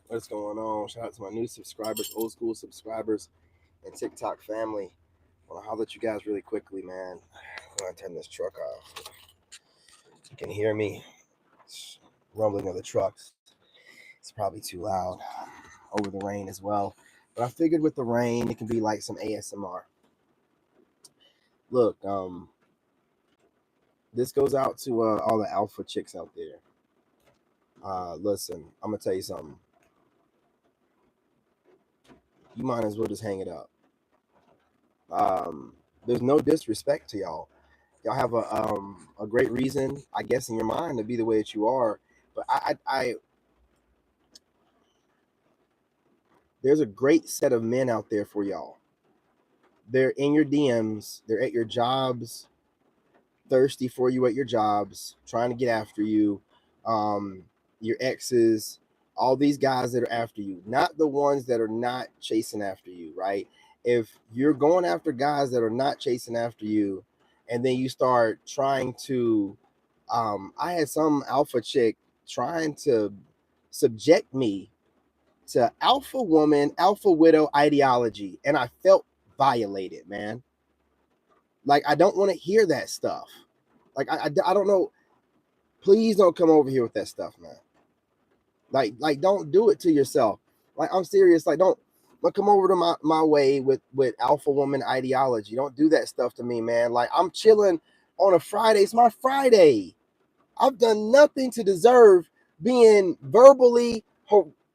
What's going on? Shout out to my new subscribers, old school subscribers, and TikTok family. I want to holler at you guys really quickly, man. I'm going to turn this truck off. You can hear me. It's rumbling of the trucks. It's probably too loud over the rain as well. But I figured with the rain, it can be like some ASMR. Look, this goes out to all the alpha chicks out there. Listen, I'm gonna tell you something. You might as well just hang it up. There's no disrespect to y'all. Y'all have a great reason, I guess, in your mind to be the way that you are. But there's a great set of men out there for y'all. They're in your DMs. They're at your jobs, thirsty for you at your jobs, trying to get after you. Your exes, all these guys that are after you, not the ones that are not chasing after you, right? If you're going after guys that are not chasing after you, and then you start trying to, I had some alpha chick trying to subject me to alpha woman, alpha widow ideology, and I felt violated, man. Like, I don't want to hear that stuff. Like, I don't know. Please don't come over here with that stuff, man. Like don't do it to yourself. Like, I'm serious. Like, don't come over to my way with alpha woman ideology. Don't do that stuff to me, man. Like, I'm chilling on a Friday. It's my Friday. I've done nothing to deserve being verbally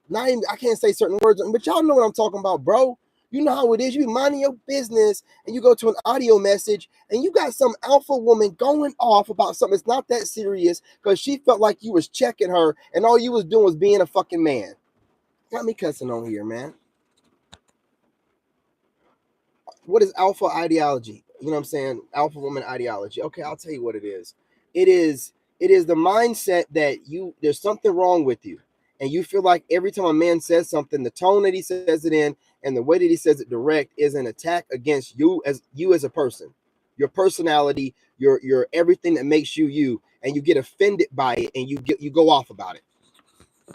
not even, I can't say certain words, but y'all know what I'm talking about, bro. You know how it is. You be minding your business and you go to an audio message and you got some alpha woman going off about something that's not that serious because she felt like you was checking her and all you was doing was being a fucking man. Got me cussing on here, man. What is alpha ideology? You know what I'm saying? Alpha woman ideology. Okay, I'll tell you what it is. It is the mindset that there's something wrong with you. And you feel like every time a man says something, the tone that he says it in and the way that he says it direct is an attack against you as a person. Your personality, your everything that makes you you, and you get offended by it and you go off about it,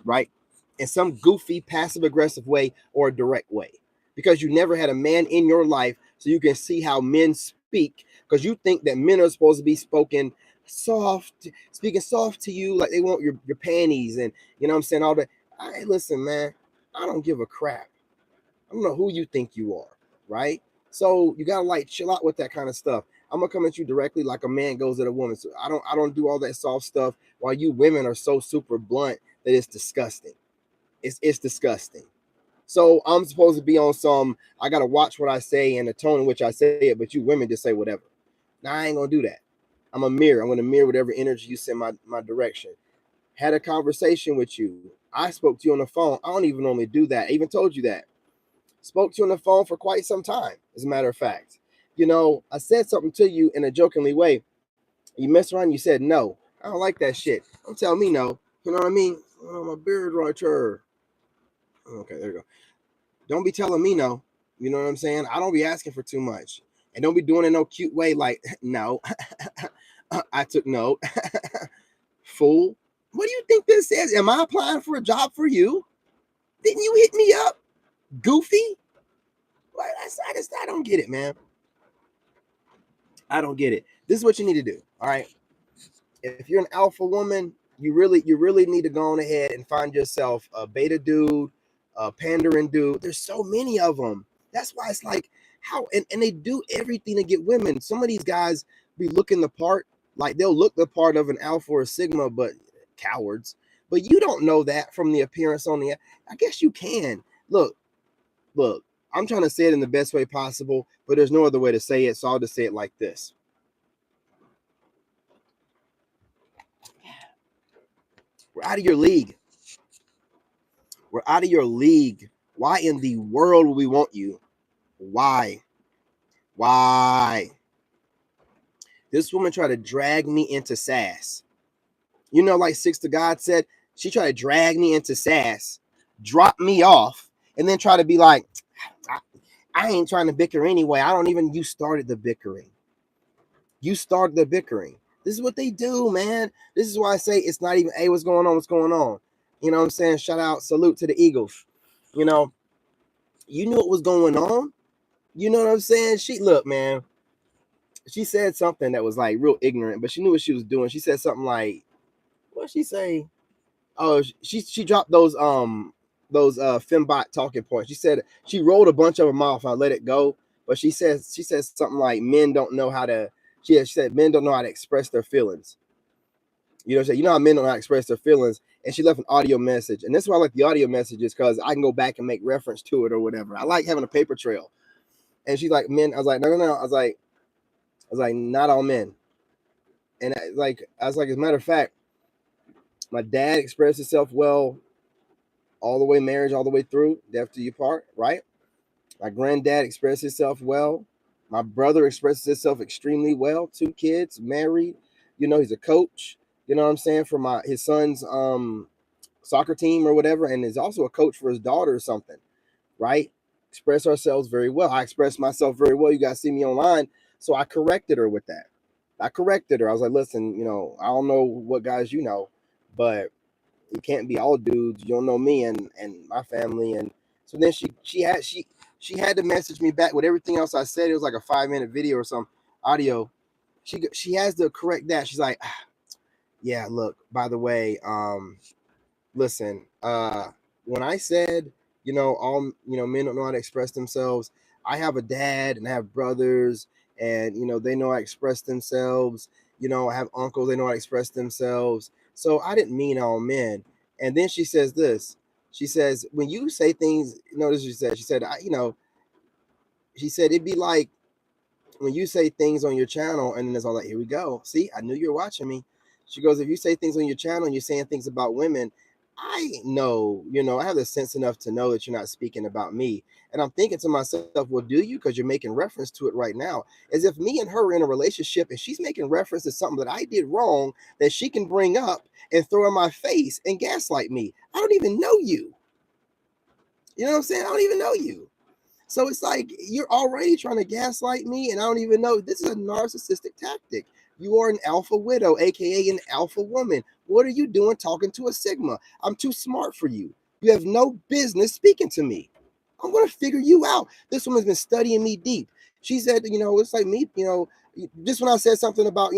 right? In some goofy, passive aggressive way or a direct way. Because you never had a man in your life so you can see how men speak. Because you think that men are supposed to be speaking soft to you like they want your panties and you know what I'm saying, all that. Listen, man, I don't give a crap. I don't know who you think you are, right? So you gotta like chill out with that kind of stuff. I'm gonna come at you directly like a man goes at a woman. So I don't do all that soft stuff while you women are so super blunt that it's disgusting. It's disgusting. So I'm supposed to be on some, I gotta watch what I say and the tone in which I say it, but you women just say whatever. Now I ain't gonna do that. I'm a mirror. I'm gonna mirror whatever energy you send my direction. Had a conversation with you. I spoke to you on the phone. I don't even normally do that. I even told you that. Spoke to you on the phone for quite some time, as a matter of fact. You know, I said something to you in a jokingly way. You messed around, you said no. I don't like that shit. Don't tell me no. You know what I mean? Oh, my beard right here. Okay, there you go. Don't be telling me no. You know what I'm saying? I don't be asking for too much. And don't be doing it in no cute way like, no. I took note. Fool. What do you think this is? Am I applying for a job for you? Didn't you hit me up? Goofy? Like, I don't get it, man. I don't get it. This is what you need to do. All right. If you're an alpha woman, you really need to go on ahead and find yourself a beta dude, a pandering dude. There's so many of them. That's why it's like how and they do everything to get women. Some of these guys be looking the part, like they'll look the part of an alpha or a sigma, but cowards. But you don't know that from the appearance on the. I guess you can. Look. I'm trying to say it in the best way possible, but there's no other way to say it, so I'll just say it like this. We're out of your league. We're out of your league. Why in the world would we want you? Why? Why? This woman tried to drag me into sass. You know, like Six to God said, she tried to drag me into sass, drop me off, and then try to be like, I ain't trying to bicker anyway. You started the bickering. You started the bickering. This is what they do, man. This is why I say it's not even, hey, what's going on? What's going on? You know what I'm saying? Shout out, salute to the Eagles. You know, you knew what was going on. You know what I'm saying? She look, man. She said something that was like real ignorant, but she knew what she was doing. She said something like, what she say? Oh, she dropped those fembot talking points. She said she rolled a bunch of them off. I let it go, but she says something like men don't know how to. She said men don't know how to express their feelings. You know what I'm saying? You know how men don't know how to express their feelings, and she left an audio message. And that's why I like the audio messages, because I can go back and make reference to it or whatever. I like having a paper trail. And she's like, men. I was like, no. I was like, not all men. And I was like, as a matter of fact, my dad expressed himself well all the way marriage, all the way through, death to you part, right? My granddad expressed himself well. My brother expresses himself extremely well. 2 kids, married. You know, he's a coach. You know what I'm saying, for his son's soccer team or whatever, and is also a coach for his daughter or something, right? Express ourselves very well. I express myself very well. You guys see me online, so I corrected her with that. I corrected her. I was like, listen, you know, I don't know what guys you know, but you can't be all dudes. You don't know me and my family. And so then she had to message me back with everything else I said. It was like a 5-minute video or some audio. She has to correct that. She's like, yeah, look, by the way, listen, when I said, all, men don't know how to express themselves, I have a dad and I have brothers, and, they know how to express themselves. I have uncles, they know how to express themselves. So I didn't mean all men. And then she says this. She says, when you say things, notice she said, she said, it'd be like when you say things on your channel, and then it's all like, here we go. See, I knew you were watching me. She goes, if you say things on your channel and you're saying things about women, I know, I have the sense enough to know that you're not speaking about me. And I'm thinking to myself, well, do you? Because you're making reference to it right now. As if me and her are in a relationship and she's making reference to something that I did wrong that she can bring up and throw in my face and gaslight me. I don't even know you. You know what I'm saying? I don't even know you. So it's like you're already trying to gaslight me, and I don't even know. This is a narcissistic tactic. You are an alpha widow, aka an alpha woman. What are you doing talking to a Sigma? I'm too smart for you. You have no business speaking to me. I'm gonna figure you out. This woman's been studying me deep. She said, it's like me, just when I said something about,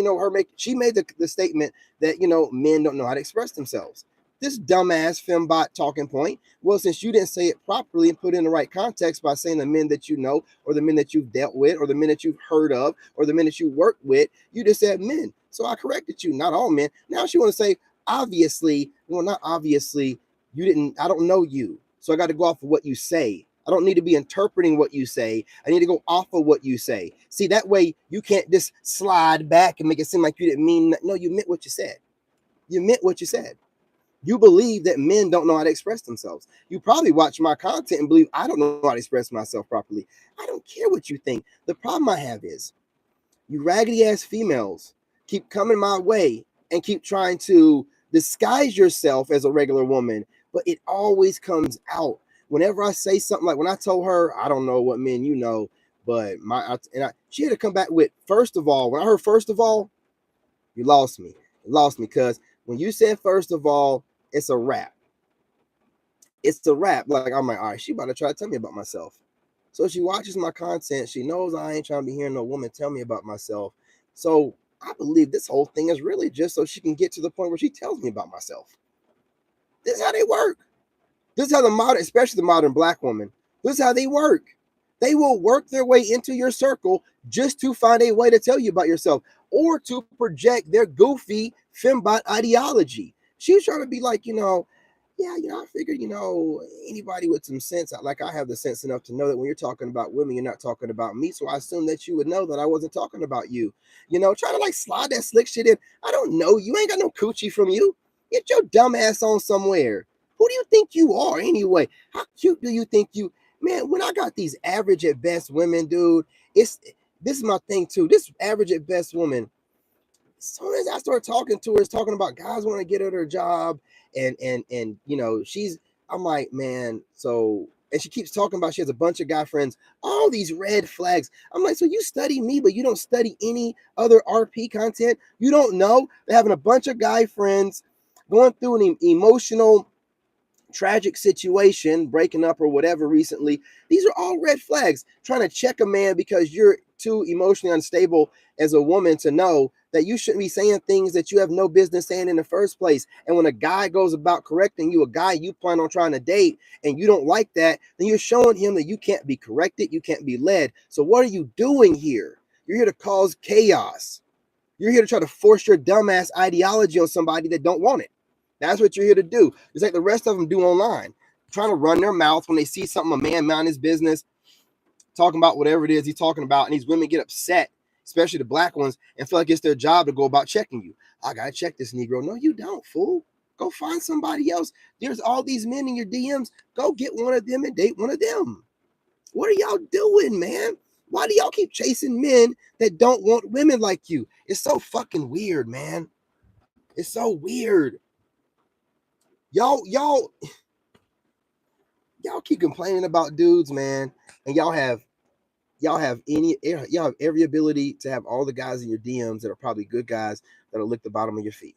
she made the statement that, men don't know how to express themselves. This dumbass fembot talking point. Well, since you didn't say it properly and put it in the right context by saying the men that you know, or the men that you've dealt with, or the men that you've heard of, or the men that you work with, you just said men. So I corrected you, not all men. Now she want to say, obviously, well, not obviously, you didn't, I don't know you. So I got to go off of what you say. I don't need to be interpreting what you say. I need to go off of what you say. See, that way you can't just slide back and make it seem like you didn't mean that. No, you meant what you said. You meant what you said. You believe that men don't know how to express themselves. You probably watch my content and believe I don't know how to express myself properly. I don't care what you think. The problem I have is you raggedy ass females keep coming my way and keep trying to disguise yourself as a regular woman, but it always comes out. Whenever I say something, like when I told her, I don't know what men you know, but she had to come back with, first of all, when I heard first of all, you lost me. You lost me, because when you said first of all, it's a wrap. It's a wrap. Like, I'm like, all right, she about to try to tell me about myself. So she watches my content. She knows I ain't trying to be hearing no woman tell me about myself. So I believe this whole thing is really just so she can get to the point where she tells me about myself. This is how they work. This is how especially the modern black woman, this is how they work. They will work their way into your circle just to find a way to tell you about yourself, or to project their goofy fembot ideology. She's trying to be like, yeah, I figured, anybody with some sense, like I have the sense enough to know that when you're talking about women, you're not talking about me. So I assume that you would know that I wasn't talking about you. Try to like slide that slick shit in. I don't know. You ain't got no coochie from you. Get your dumb ass on somewhere. Who do you think you are anyway? How cute do you think you, man, when I got these average at best women, dude, this is my thing too. This average at best woman, as soon as I start talking to her, it's talking about guys want to get her job, and I'm like, man, so, and she keeps talking about she has a bunch of guy friends, all these red flags. I'm like, so you study me, but you don't study any other RP content. You don't know they're having a bunch of guy friends going through an emotional tragic situation, breaking up or whatever recently. These are all red flags. Trying to check a man because you're too emotionally unstable as a woman to know that you shouldn't be saying things that you have no business saying in the first place. And when a guy goes about correcting you, a guy you plan on trying to date, and you don't like that, then you're showing him that you can't be corrected, you can't be led. So what are you doing here? You're here to cause chaos. You're here to try to force your dumbass ideology on somebody that don't want it. That's what you're here to do. It's like the rest of them do online, trying to run their mouth when they see something, a man mind his business, talking about whatever it is he's talking about, and these women get upset, especially the black ones, and feel like it's their job to go about checking you. I gotta check this Negro. No, you don't, fool. Go find somebody else. There's all these men in your DMs. Go get one of them and date one of them. What are y'all doing, man? Why do y'all keep chasing men that don't want women like you? It's so fucking weird, man. It's so weird. Y'all keep complaining about dudes, man, and y'all have every ability to have all the guys in your DMs that are probably good guys that'll lick the bottom of your feet.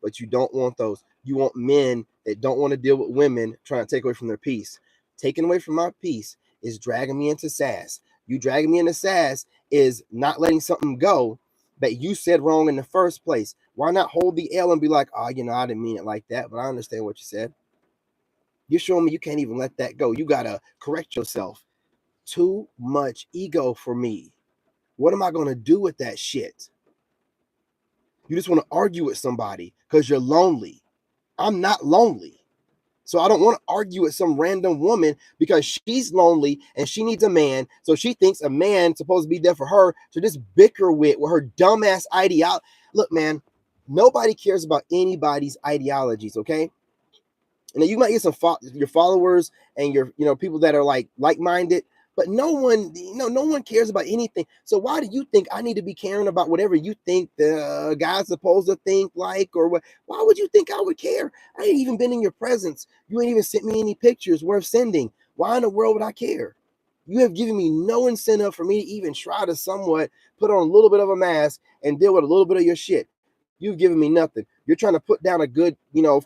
But you don't want those. You want men that don't want to deal with women trying to take away from their peace. Taking away from my peace is dragging me into sass. You dragging me into sass is not letting something go that you said wrong in the first place. Why not hold the L and be like, oh, I didn't mean it like that, but I understand what you said. You're showing me you can't even let that go. You got to correct yourself. Too much ego for me. What am I going to do with that shit? You just want to argue with somebody because you're lonely. I'm not lonely. So I don't want to argue with some random woman because she's lonely and she needs a man. So she thinks a man's supposed to be there for her to just bicker with her dumbass ideology. Look, man, nobody cares about anybody's ideologies, okay? And then you might get some your followers and your people that are like-minded, but no one cares about anything. So why do you think I need to be caring about whatever you think the guy's supposed to think like, or what? Why would you think I would care? I ain't even been in your presence. You ain't even sent me any pictures worth sending. Why in the world would I care? You have given me no incentive for me to even try to somewhat put on a little bit of a mask and deal with a little bit of your shit. You've given me nothing. You're trying to put down a good,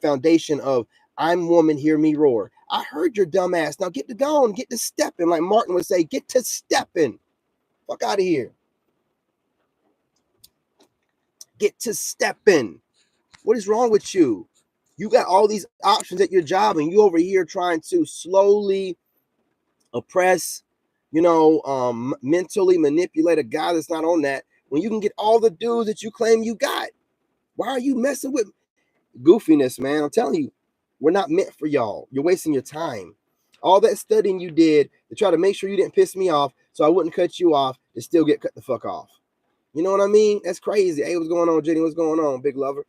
foundation of I'm woman, hear me roar. I heard your dumb ass. Now get to going, get to stepping. Like Martin would say, get to stepping. Fuck out of here. Get to stepping. What is wrong with you? You got all these options at your job, and you over here trying to slowly oppress, mentally manipulate a guy that's not on that when you can get all the dudes that you claim you got. Why are you messing with goofiness, man? I'm telling you, we're not meant for y'all. You're wasting your time. All that studying you did to try to make sure you didn't piss me off so I wouldn't cut you off to still get cut the fuck off. You know what I mean? That's crazy. Hey, what's going on, Jenny? What's going on, big lover?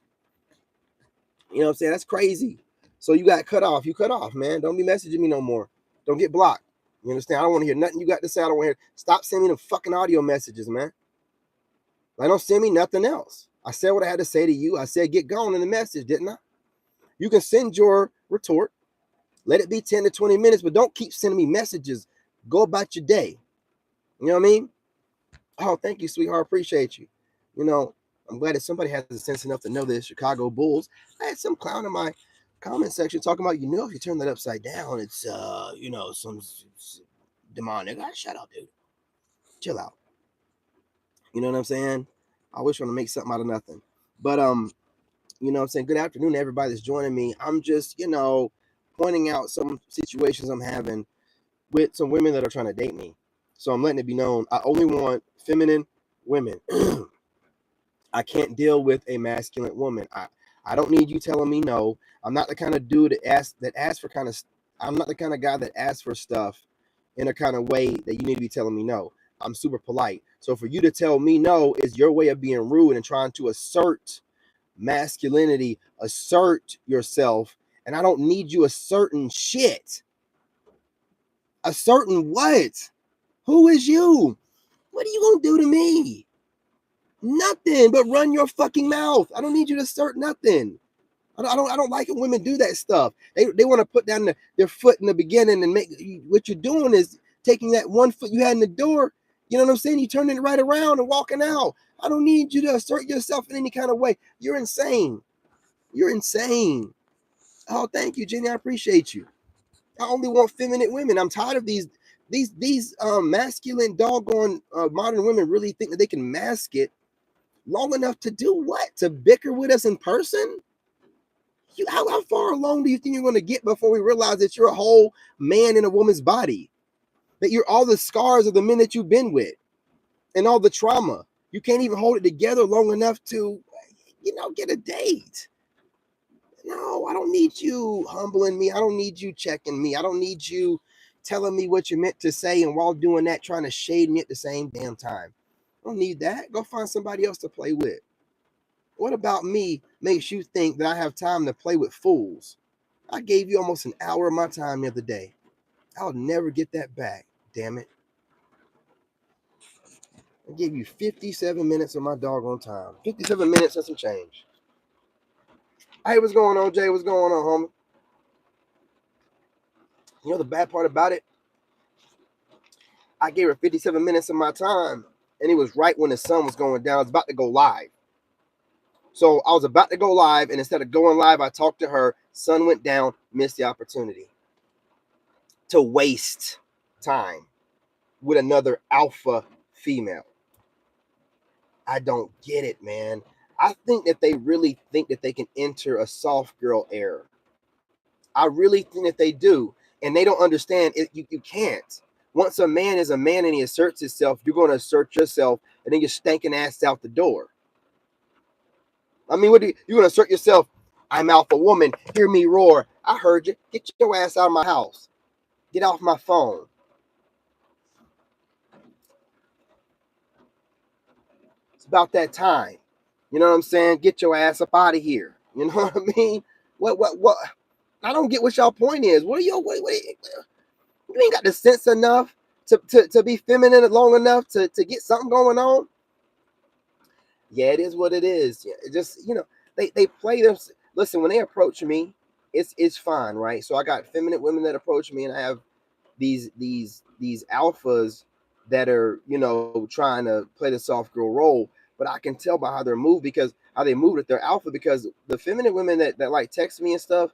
You know what I'm saying? That's crazy. So you got cut off. You cut off, man. Don't be messaging me no more. Don't get blocked. You understand? I don't want to hear nothing you got to say. I don't want to hear. Stop sending me the fucking audio messages, man. Like, don't send me nothing else. I said what I had to say to you. I said get going in the message, didn't I? You can send your retort. Let it be 10 to 20 minutes, but don't keep sending me messages. Go about your day. You know what I mean? Oh, thank you, sweetheart. Appreciate you. I'm glad that somebody has the sense enough to know this. Chicago Bulls. I had some clown in my comment section talking about, if you turn that upside down, it's, some demonic. Shut up, dude. Chill out. You know what I'm saying? I always trying to make something out of nothing. But, you know what I'm saying? Good afternoon to everybody that's joining me. I'm just, pointing out some situations I'm having with some women that are trying to date me. So I'm letting it be known, I only want feminine women. I can't deal with a masculine woman. I don't need you telling me no. I'm not the kind of dude that asks for kind of, I'm not the kind of guy that asks for stuff in a kind of way that you need to be telling me no. I'm super polite. So for you to tell me no is your way of being rude and trying to assert masculinity, assert yourself. And I don't need you asserting shit. Asserting what? Who is you? What are you gonna do to me? Nothing but run your fucking mouth. I don't need you to assert nothing. I don't like it when women do that stuff. They want to put down their foot in the beginning and make what you're doing is taking that one foot you had in the door. You know what I'm saying? You turning it right around and walking out. I don't need you to assert yourself in any kind of way. You're insane. You're insane. Oh, thank you, Jenny. I appreciate you. I only want feminine women. I'm tired of these masculine doggone modern women really think that they can mask it long enough to do what? To bicker with us in person? How far along do you think you're going to get before we realize that you're a whole man in a woman's body? That you're all the scars of the men that you've been with and all the trauma. You can't even hold it together long enough to, get a date. No, I don't need you humbling me. I don't need you checking me. I don't need you telling me what you meant to say and while doing that, trying to shade me at the same damn time. I don't need that. Go find somebody else to play with. What about me makes you think that I have time to play with fools? I gave you almost an hour of my time the other day. I'll never get that back. Damn it. I gave you 57 minutes of my doggone time. 57 minutes and some change. Hey, what's going on, Jay? What's going on, homie? You know the bad part about it? I gave her 57 minutes of my time, and it was right when the sun was going down. I was about to go live. So I was about to go live, and instead of going live, I talked to her. Sun went down, missed the opportunity to waste time with another alpha female. I don't get it, man. I think that they really think that they can enter a soft girl era. I really think that they do. And they don't understand it. You can't. Once a man is a man and he asserts himself, you're going to assert yourself and then you're stanking ass out the door. I mean, you're going to assert yourself? I'm alpha woman. Hear me roar. I heard you. Get your ass out of my house. Get off my phone. It's about that time. You know what I'm saying? Get your ass up out of here. You know what I mean? What? I don't get what y'all point is. What are y'all? Wait. You ain't got the sense enough to be feminine long enough to get something going on. Yeah, it is what it is. Yeah, it just they play them. Listen, when they approach me, it's fine, right? So I got feminine women that approach me, and I have these alphas that are trying to play the soft girl role. But I can tell by how they're moved because how they move with their alpha because the feminine women that like text me and stuff,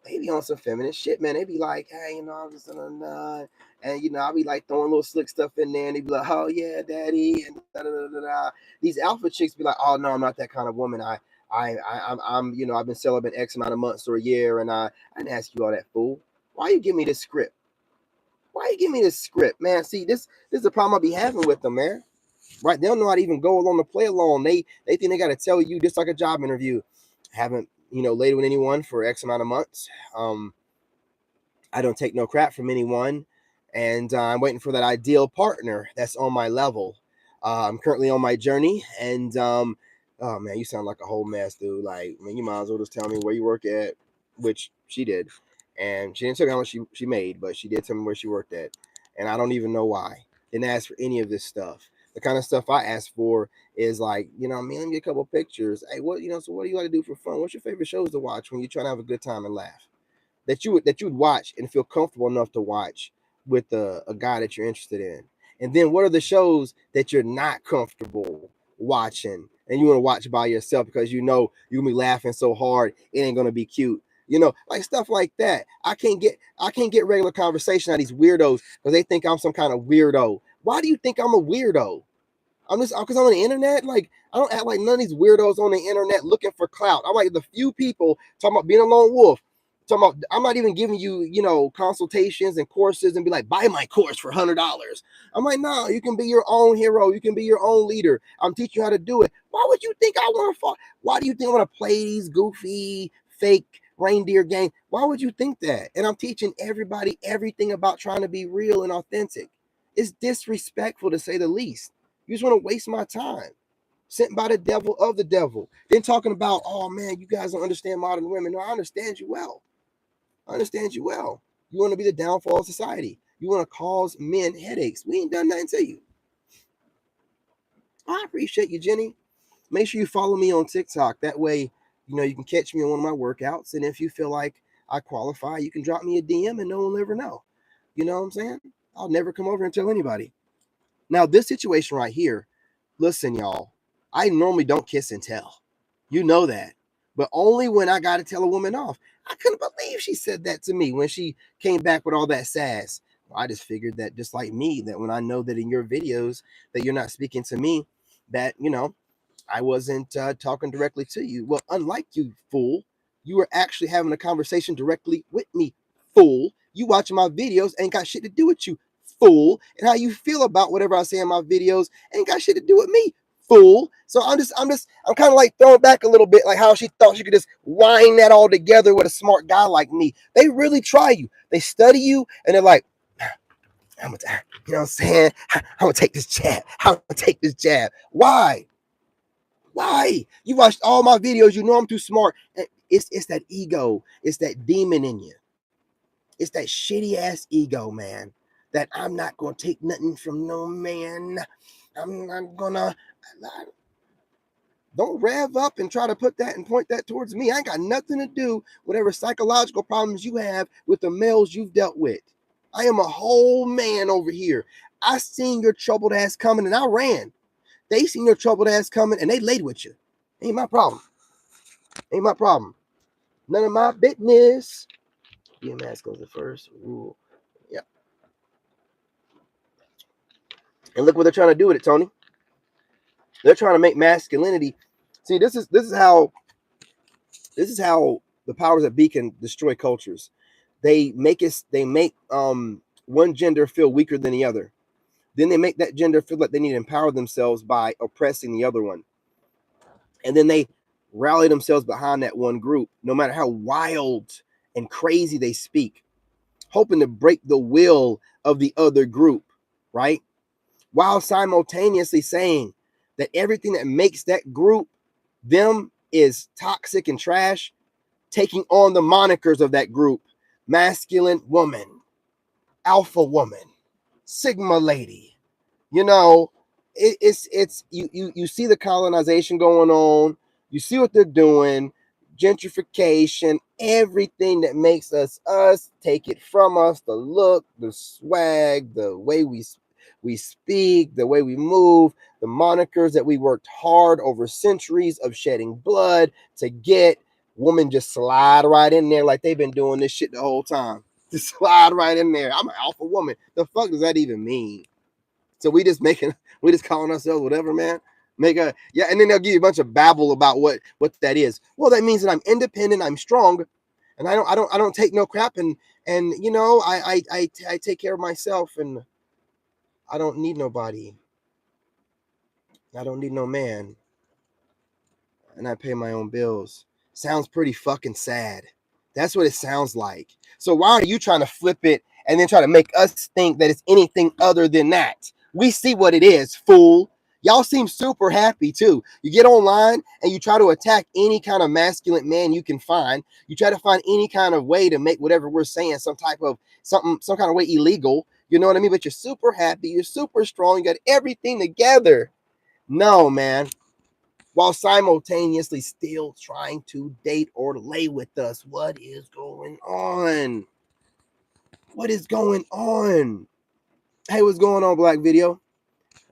they be on some feminine shit, man. They be like, hey, I'm just in a nut. And, I'll be like throwing little slick stuff in there. And they be like, oh, yeah, daddy. And da, da, da, da, da. These alpha chicks be like, oh, no, I'm not that kind of woman. I'm I've been celibate X amount of months or a year. And I didn't ask you all that, fool. Why you give me this script? Why you give me this script, man? See, this is the problem I be having with them, man. Right? They don't know how to even go along to play along. They think they got to tell you just like a job interview. Haven't laid with anyone for X amount of months. I don't take no crap from anyone, and I'm waiting for that ideal partner that's on my level. I'm currently on my journey, and oh man, you sound like a whole mess, dude. Like, man, you might as well just tell me where you work at, which she did, and she didn't tell me how much she made, but she did tell me where she worked at, and I don't even know why. Didn't ask for any of this stuff. The kind of stuff I ask for is like, let me get a couple pictures. Hey, so what do you like to do for fun? What's your favorite shows to watch when you're trying to have a good time and laugh? That you would watch and feel comfortable enough to watch with a guy that you're interested in. And then what are the shows that you're not comfortable watching and you want to watch by yourself because you're gonna be laughing so hard it ain't gonna be cute. Like stuff like that. I can't get regular conversation out of these weirdos because they think I'm some kind of weirdo. Why do you think I'm a weirdo? I'm just because I'm on the internet. Like, I don't act like none of these weirdos on the internet looking for clout. I'm like the few people talking about being a lone wolf. Talking about, I'm not even giving you, consultations and courses and be like, buy my course for $100. I'm like, no, you can be your own hero. You can be your own leader. I'm teaching you how to do it. Why would you think I want to fall? Why do you think I want to play these goofy, fake reindeer games? Why would you think that? And I'm teaching everybody everything about trying to be real and authentic. It's disrespectful to say the least. You just want to waste my time. Sent by the devil of the devil. Then talking about, oh man, you guys don't understand modern women. No, I understand you well. I understand you well. You want to be the downfall of society. You want to cause men headaches. We ain't done nothing to you. I appreciate you, Jenny. Make sure you follow me on TikTok. That way, you can catch me on one of my workouts. And if you feel like I qualify, you can drop me a DM and no one will ever know. You know what I'm saying? I'll never come over and tell anybody. Now, this situation right here, listen, y'all, I normally don't kiss and tell. You know that. but only when I got to tell a woman off. I couldn't believe she said that to me when she came back with all that sass. Well, I just figured that just like me, that when I know that in your videos that you're not speaking to me, that, I wasn't talking directly to you. Well, unlike you, fool, you were actually having a conversation directly with me, fool. You watching my videos ain't got shit to do with you, fool. And how you feel about whatever I say in my videos ain't got shit to do with me, fool. So I'm kind of like throwing back a little bit, like how she thought she could just wind that all together with a smart guy like me. They really try you. They study you, and they're like, I'm gonna, you know what I'm saying? I'm gonna take this jab. I'm gonna take this jab. Why? Why? You watched all my videos. You know I'm too smart. It's that ego. It's that demon in you. It's that shitty ass ego, man. That I'm not gonna take nothing from no man. I'm not gonna. Don't rev up and try to put that and point that towards me. I ain't got nothing to do with whatever psychological problems you have with the males you've dealt with. I am a whole man over here. I seen your troubled ass coming and I ran. They seen your troubled ass coming and they laid with you. Ain't my problem. Ain't my problem. None of my business. BMS goes the first rule. Yeah. And look what they're trying to do with it, Tony. They're trying to make masculinity. See, this is how the powers that be can destroy cultures. They make one gender feel weaker than the other. Then they make that gender feel like they need to empower themselves by oppressing the other one. And then they rally themselves behind that one group, no matter how wild and crazy they speak, hoping to break the will of the other group, right? While simultaneously saying that everything that makes that group them is toxic and trash, taking on the monikers of that group: masculine woman, alpha woman, Sigma lady. You know, it's you see the colonization going on. You see what they're doing, gentrification, everything that makes us take it from us, the look, the swag, the way we speak, the way we move, the monikers that we worked hard over centuries of shedding blood to get. Women just slide right in there like they've been doing this shit the whole time. Just slide right in there. I'm an alpha woman. The fuck does that even mean? So we just calling ourselves whatever, man. And then they'll give you a bunch of babble about what that is. Well, that means that I'm independent, I'm strong, and I don't take no crap, and I take care of myself, and I don't need nobody. I don't need no man, and I pay my own bills. Sounds pretty fucking sad. That's what it sounds like. So why are you trying to flip it and then try to make us think that it's anything other than that? We see what it is, fool. Y'all seem super happy too. You get online and you try to attack any kind of masculine man you can find. You try to find any kind of way to make whatever we're saying some kind of way illegal. You know what I mean? But you're super happy. You're super strong. You got everything together. No, man. While simultaneously still trying to date or lay with us. What is going on? What is going on? Hey, what's going on, Black Video?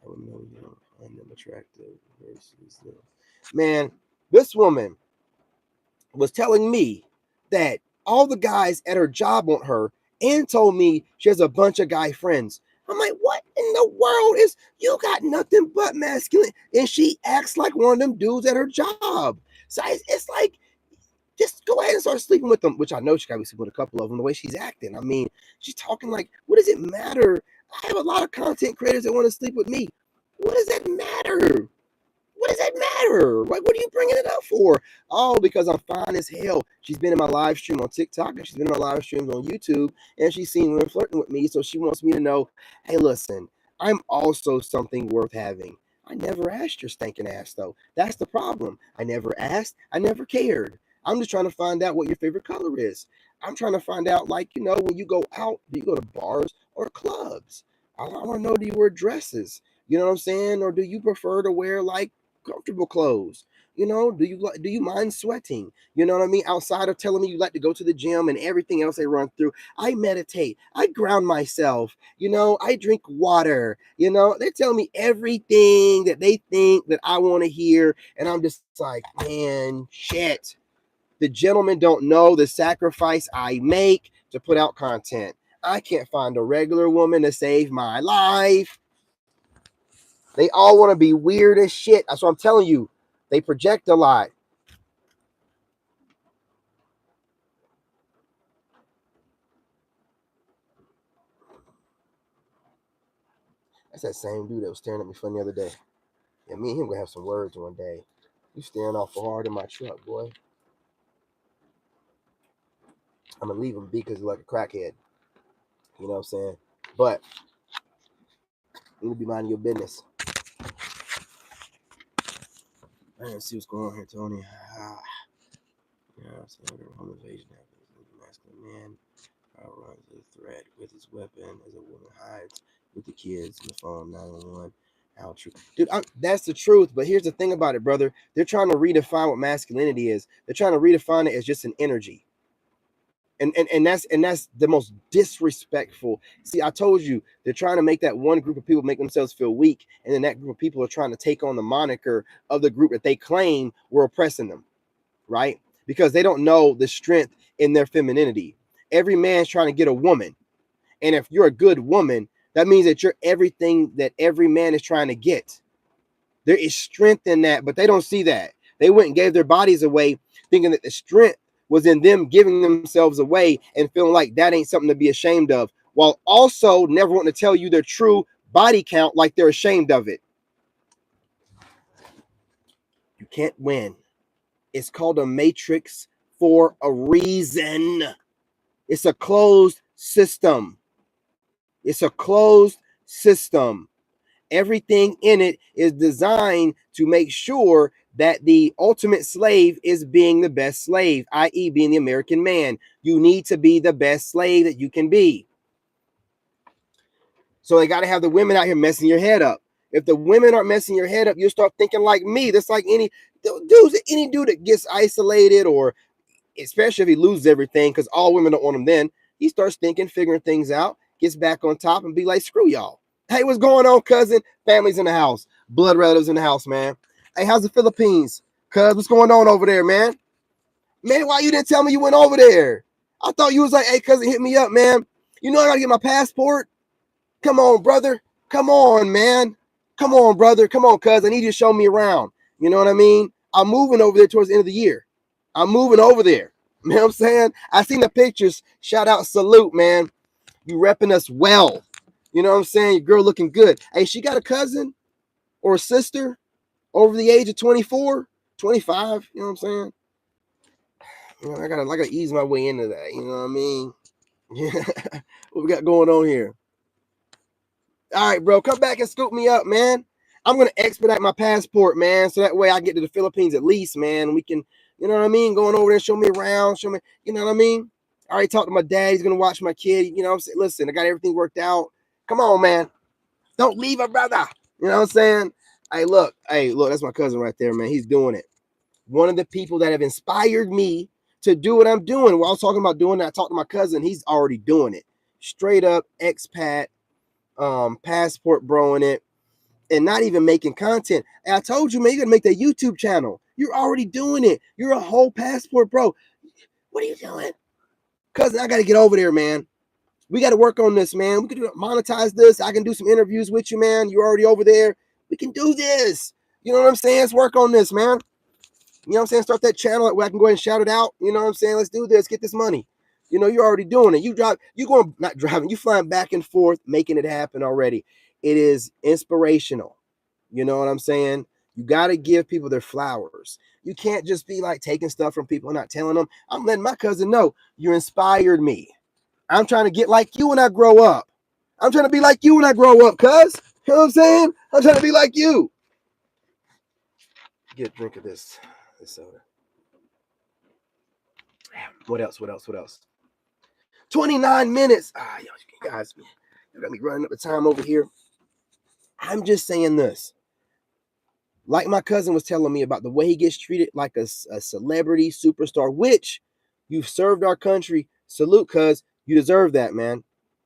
I don't know, find them attractive versus man. This woman was telling me that all the guys at her job want her, and told me she has a bunch of guy friends. I'm like, what in the world is you got nothing but masculine? And she acts like one of them dudes at her job. So it's like, just go ahead and start sleeping with them, which I know she got to be sleeping with a couple of them. The way she's acting, I mean, she's talking like, what does it matter? I have a lot of content creators that want to sleep with me. What does that matter? What does that matter? Like, what are you bringing it up for? Oh, because I'm fine as hell. She's been in my live stream on TikTok, and she's been in my live streams on YouTube, and she's seen women flirting with me, so she wants me to know, hey, listen, I'm also something worth having. I never asked your stinking ass, though. That's the problem. I never asked. I never cared. I'm just trying to find out what your favorite color is. I'm trying to find out, like, when you go out, do you go to bars or clubs? I want to know, do you wear dresses? You know what I'm saying? Or do you prefer to wear, like, comfortable clothes? Do you mind sweating? You know what I mean? Outside of telling me you like to go to the gym and everything else they run through, I meditate, I ground myself, I drink water. They tell me everything that they think that I want to hear, and I'm just like, man, shit. The gentlemen don't know the sacrifice I make to put out content. I can't find a regular woman to save my life. They all want to be weird as shit. That's what I'm telling you. They project a lot. That's that same dude that was staring at me funny the other day. Yeah, me and him gonna have some words one day. You staring awful hard in my truck, boy. I'm gonna leave him be because he's like a crackhead. You know what I'm saying? But you need to be minding your business. I didn't see what's going on here, Tony. Yeah, I'm saying the home invasion happens. Masculine man runs a threat with his weapon as a woman hides with the kids in the phone 911. How true, dude? That's the truth. But here's the thing about it, brother. They're trying to redefine what masculinity is. They're trying to redefine it as just an energy. And that's the most disrespectful. See, I told you they're trying to make that one group of people make themselves feel weak, and then that group of people are trying to take on the moniker of the group that they claim were oppressing them, right? Because they don't know the strength in their femininity. Every man's trying to get a woman, and if you're a good woman, that means that you're everything that every man is trying to get. There is strength in that, but they don't see that. They went and gave their bodies away, thinking that the strength was in them giving themselves away and feeling like that ain't something to be ashamed of, while also never wanting to tell you their true body count like they're ashamed of it. You can't win. It's called a matrix for a reason. It's a closed system. It's a closed system. Everything in it is designed to make sure that the ultimate slave is being the best slave, i.e., being the American man. You need to be the best slave that you can be. So they got to have the women out here messing your head up. If the women aren't messing your head up, you'll start thinking like me. That's like any dude that gets isolated, or especially if he loses everything, because all women don't want him then, he starts thinking, figuring things out, gets back on top and be like, screw y'all. Hey, what's going on, cousin? Family's in the house. Blood relatives in the house, man. Hey, how's the Philippines? Cuz, what's going on over there, man? Man, why you didn't tell me you went over there? I thought you was like, hey, cousin, hit me up, man. You know I gotta get my passport. Come on, brother. Come on, man. Come on, brother. Come on, cuz. I need you to show me around. You know what I mean? I'm moving over there towards the end of the year. I'm moving over there. You know what I'm saying? I seen the pictures. Shout out, salute, man. You repping us well. You know what I'm saying? Your girl looking good. Hey, she got a cousin or a sister over the age of 24, 25. You know what I'm saying? You know, I gotta ease my way into that. You know what I mean? Yeah. What we got going on here? All right, bro. Come back and scoop me up, man. I'm gonna expedite my passport, man, so that way I get to the Philippines at least, man. We can, you know what I mean? Going over there, show me around, show me, you know what I mean? I already talked to my dad. He's gonna watch my kid. You know what I'm saying? Listen, I got everything worked out. Come on, man. Don't leave a brother. You know what I'm saying? Hey, look, that's my cousin right there, man. He's doing it. One of the people that have inspired me to do what I'm doing. While I was talking about doing that, I talked to my cousin. He's already doing it. Straight up expat, passport broing it, and not even making content. And I told you, man, you're gonna make that YouTube channel. You're already doing it. You're a whole passport, bro. What are you doing? Cousin, I gotta get over there, man. We got to work on this, man. We can monetize this. I can do some interviews with you, man. You're already over there. We can do this. You know what I'm saying? Let's work on this, man. You know what I'm saying? Start that channel where I can go ahead and shout it out. You know what I'm saying? Let's do this. Get this money. You know, you're already doing it. Not driving, you flying back and forth, making it happen already. It is inspirational. You know what I'm saying? You got to give people their flowers. You can't just be like taking stuff from people and not telling them. I'm letting my cousin know you inspired me. I'm trying to get like you when I grow up. I'm trying to be like you when I grow up, cuz. You know what I'm saying? I'm trying to be like you. Get a drink of this soda. What else? 29 minutes. You guys, you got me running up the time over here. I'm just saying this. Like my cousin was telling me about the way he gets treated like a celebrity superstar, which you've served our country. Salute, cuz. You deserve that, man.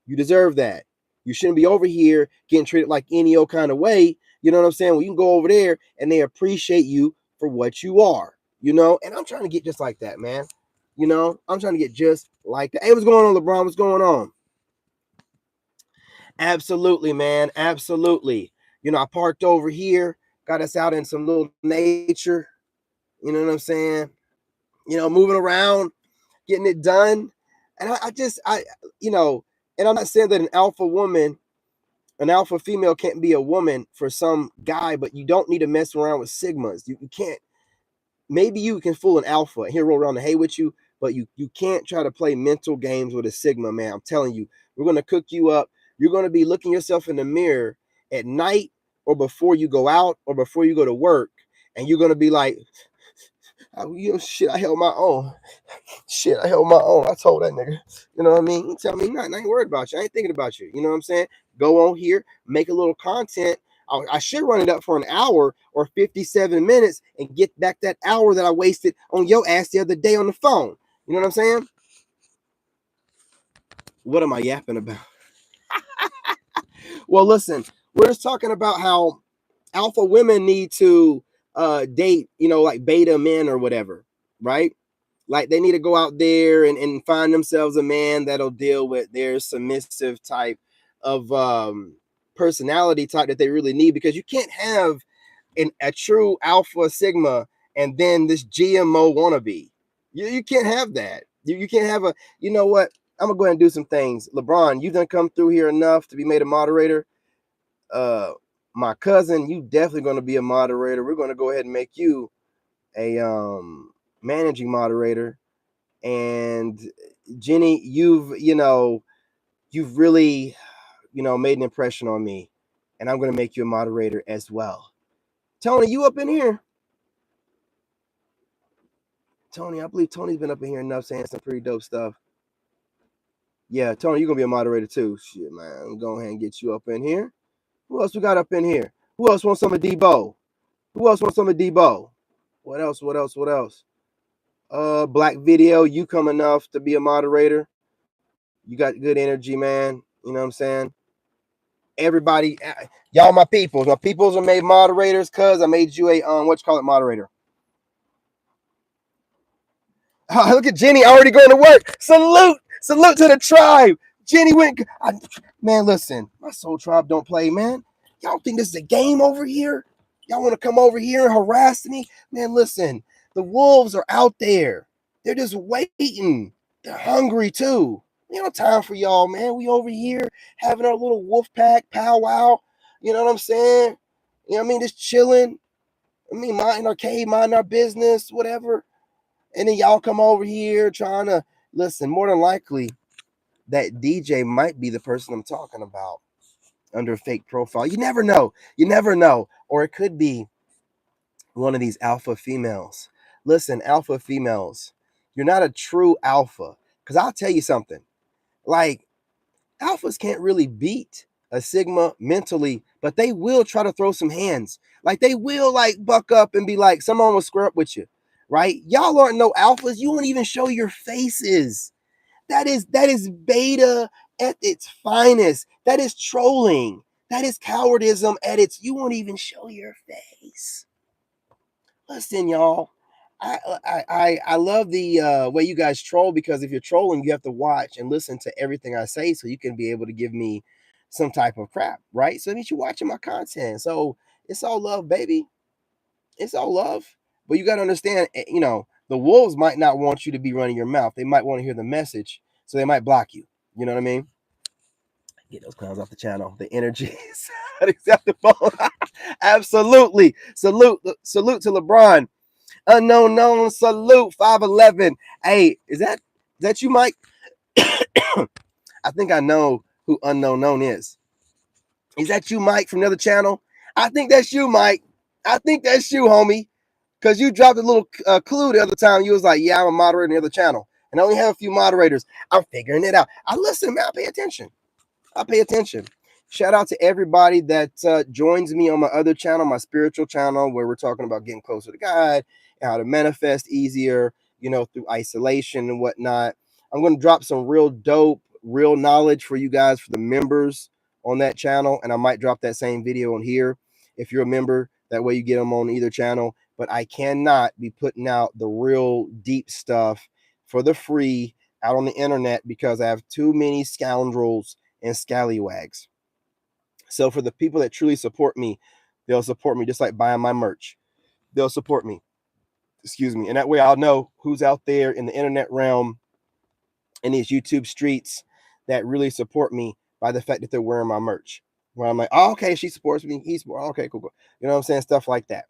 You deserve that. You shouldn't be over here getting treated like any old kind of way. You know what I'm saying? Well, you can go over there and they appreciate you for what you are. you know, and I'm trying to get just like that, man. You know, I'm trying to get just like that. Hey, what's going on, LeBron? What's going on? Absolutely, man. Absolutely. You know, I parked over here, got us out in some little nature. You know what I'm saying? You know, moving around, getting it done. And you know, and I'm not saying that an alpha female can't be a woman for some guy, but you don't need to mess around with sigmas. You can't. Maybe you can fool an alpha and he'll roll around the hay with you, but you can't try to play mental games with a sigma, man. I'm telling you, we're gonna cook you up. You're gonna be looking yourself in the mirror at night or before you go out or before you go to work, and you're gonna be like, oh, you know, shit, I held my own. Shit, I held my own. I told that nigga. You know what I mean? He tell me nothing. I ain't worried about you. I ain't thinking about you. You know what I'm saying? Go on here, make a little content. I should run it up for an hour or 57 minutes and get back that hour that I wasted on your ass the other day on the phone. You know what I'm saying? What am I yapping about? Well, listen, we're just talking about how alpha women need to date, you know, like beta men or whatever, right? Like they need to go out there and find themselves a man that'll deal with their submissive type of personality type that they really need, because you can't have a true alpha sigma and then this GMO wannabe. You can't have that. You can't have a, you know what? I'm gonna go ahead and do some things. LeBron, you done come through here enough to be made a moderator. Uh my cousin, you definitely gonna be a moderator. We're gonna go ahead and make you a managing moderator. And Jenny, you've really, you know, made an impression on me, and I'm going to make you a moderator as well. Tony, you up in here? Tony, I believe Tony's been up in here enough saying some pretty dope stuff. Yeah, Tony, you're going to be a moderator too. Shit, man. I'm going ahead and get you up in here. Who else we got up in here? Who else wants some of Debo? Who else wants some of Debo? What else? What else? What else? Black Video, you come enough to be a moderator. You got good energy, man. You know what I'm saying? Everybody, y'all, my peoples are made moderators. Cuz I made you a what you call it, moderator. Oh, look at Jenny already going to work. Salute to the tribe. Jenny went. Man, listen, my soul tribe don't play, man. Y'all think this is a game over here? Y'all want to come over here and harass me? Man, listen, the wolves are out there. They're just waiting. They're hungry too. We don't have time for y'all, man. We over here having our little wolf pack powwow. You know what I'm saying? You know what I mean? Just chilling. I mean, minding our cave, minding our business, whatever. And then y'all come over here trying to listen. More than likely, that DJ might be the person I'm talking about under a fake profile. You never know. You never know. Or it could be one of these alpha females. Listen, alpha females, you're not a true alpha. Because I'll tell you something. Like, alphas can't really beat a sigma mentally, but they will try to throw some hands. Like, they will, like, buck up and be like, someone will square up with you, right? Y'all aren't no alphas. You won't even show your faces. That is beta at its finest. That is trolling. That is cowardism at its. You won't even show your face. Listen, y'all. I love the way you guys troll, because if you're trolling, you have to watch and listen to everything I say so you can be able to give me some type of crap, right? So that means you're watching my content. So it's all love, baby. It's all love. But you got to understand, you know, the wolves might not want you to be running your mouth. They might want to hear the message, so they might block you. You know what I mean? Get those clowns off the channel. The energy is unacceptable. Absolutely. Salute to LeBron. Unknown known. Salute 5'11". Hey, is that you, Mike? I think I know who unknown known is. Is that you, Mike, from the other channel? I think that's you, Mike. I think that's you, homie. Because you dropped a little clue the other time. You was like, yeah, I'm a moderator in the other channel. And I only have a few moderators. I'm figuring it out. I listen, man. I pay attention. Shout out to everybody that joins me on my other channel, my spiritual channel, where we're talking about getting closer to God and how to manifest easier, you know, through isolation and whatnot. I'm going to drop some real dope, real knowledge for you guys, for the members on that channel. And I might drop that same video on here if you're a member. That way you get them on either channel. but I cannot be putting out the real deep stuff for the free out on the internet because I have too many scoundrels and scallywags. So for the people that truly support me, they'll support me just like buying my merch. They'll support me. Excuse me. And that way I'll know who's out there in the internet realm, in these YouTube streets, that really support me by the fact that they're wearing my merch. Where I'm like, oh, okay, she supports me. He's okay, cool. You know what I'm saying? Stuff like that.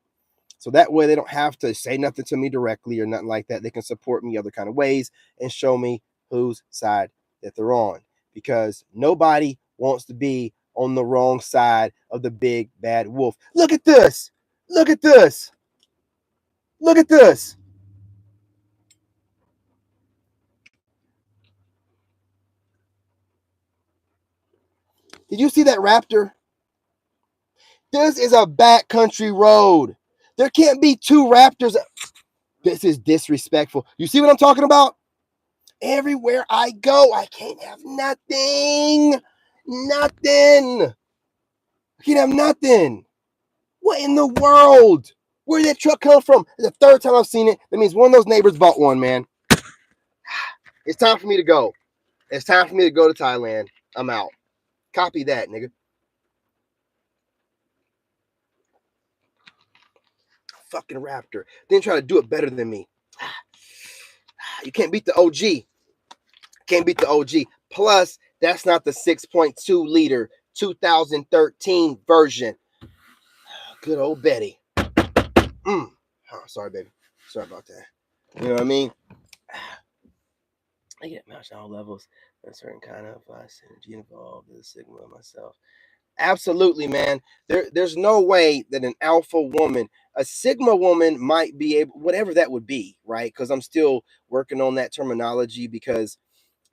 So that way they don't have to say nothing to me directly or nothing like that. They can support me other kind of ways and show me whose side that they're on. Because nobody wants to be on the wrong side of the big bad wolf. Look at this. Look at this. Look at this. Did you see that raptor? This is a backcountry road. There can't be two raptors. This is disrespectful. You see what I'm talking about? Everywhere I go, I can't have nothing. Nothing. I can't have nothing. What in the world? Where did that truck come from? It's the third time I've seen it. That means one of those neighbors bought one, man. It's time for me to go. It's time for me to go to Thailand. I'm out. Copy that, nigga. Fucking raptor. Then try to do it better than me. You can't beat the OG. Can't beat the OG. Plus, that's not the 6.2 liter 2013 version. Good old Betty. Oh, sorry, baby. Sorry about that. You know what I mean? I get matched on all levels. A certain kind of synergy involved in the Sigma myself. Absolutely, man. There's no way that an alpha woman, a Sigma woman, might be able, whatever that would be, right? Because I'm still working on that terminology. Because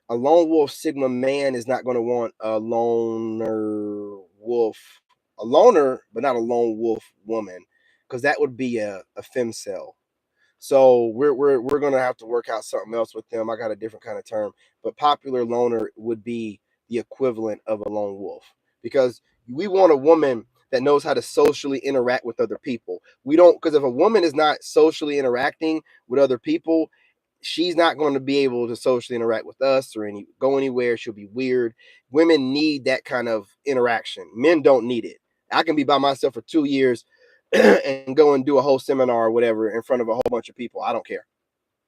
a lone wolf Sigma man is not going to want a loner wolf, a loner, but not a lone wolf woman, because that would be a femcel. So we're gonna have to work out something else with them. I got a different kind of term, but popular loner would be the equivalent of a lone wolf, because we want a woman that knows how to socially interact with other people. We don't, because if a woman is not socially interacting with other people, she's not going to be able to socially interact with us or go anywhere. She'll be weird. Women need that kind of interaction. Men don't need it. I can be by myself for 2 years and go and do a whole seminar or whatever in front of a whole bunch of people. I don't care,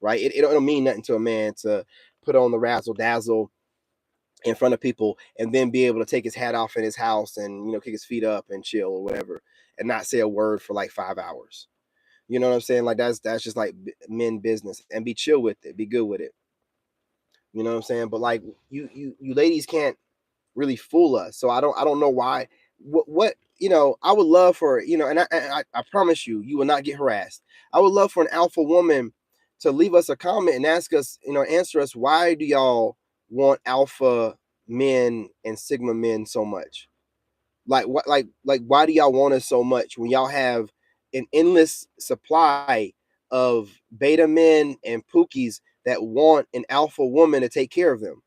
right? It don't mean nothing to a man to put on the razzle dazzle in front of people and then be able to take his hat off in his house and kick his feet up and chill or whatever and not say a word for like 5 hours. You know what I'm saying? Like that's just like men business, and be chill with it, be good with it. You know what I'm saying? But like you ladies can't really fool us. So I don't know why. What I would love for and I promise you will not get harassed. I would love for an alpha woman to leave us a comment and ask us, answer us, why do y'all want alpha men and Sigma men so much? Like what like why do y'all want us so much when y'all have an endless supply of beta men and pookies that want an alpha woman to take care of them?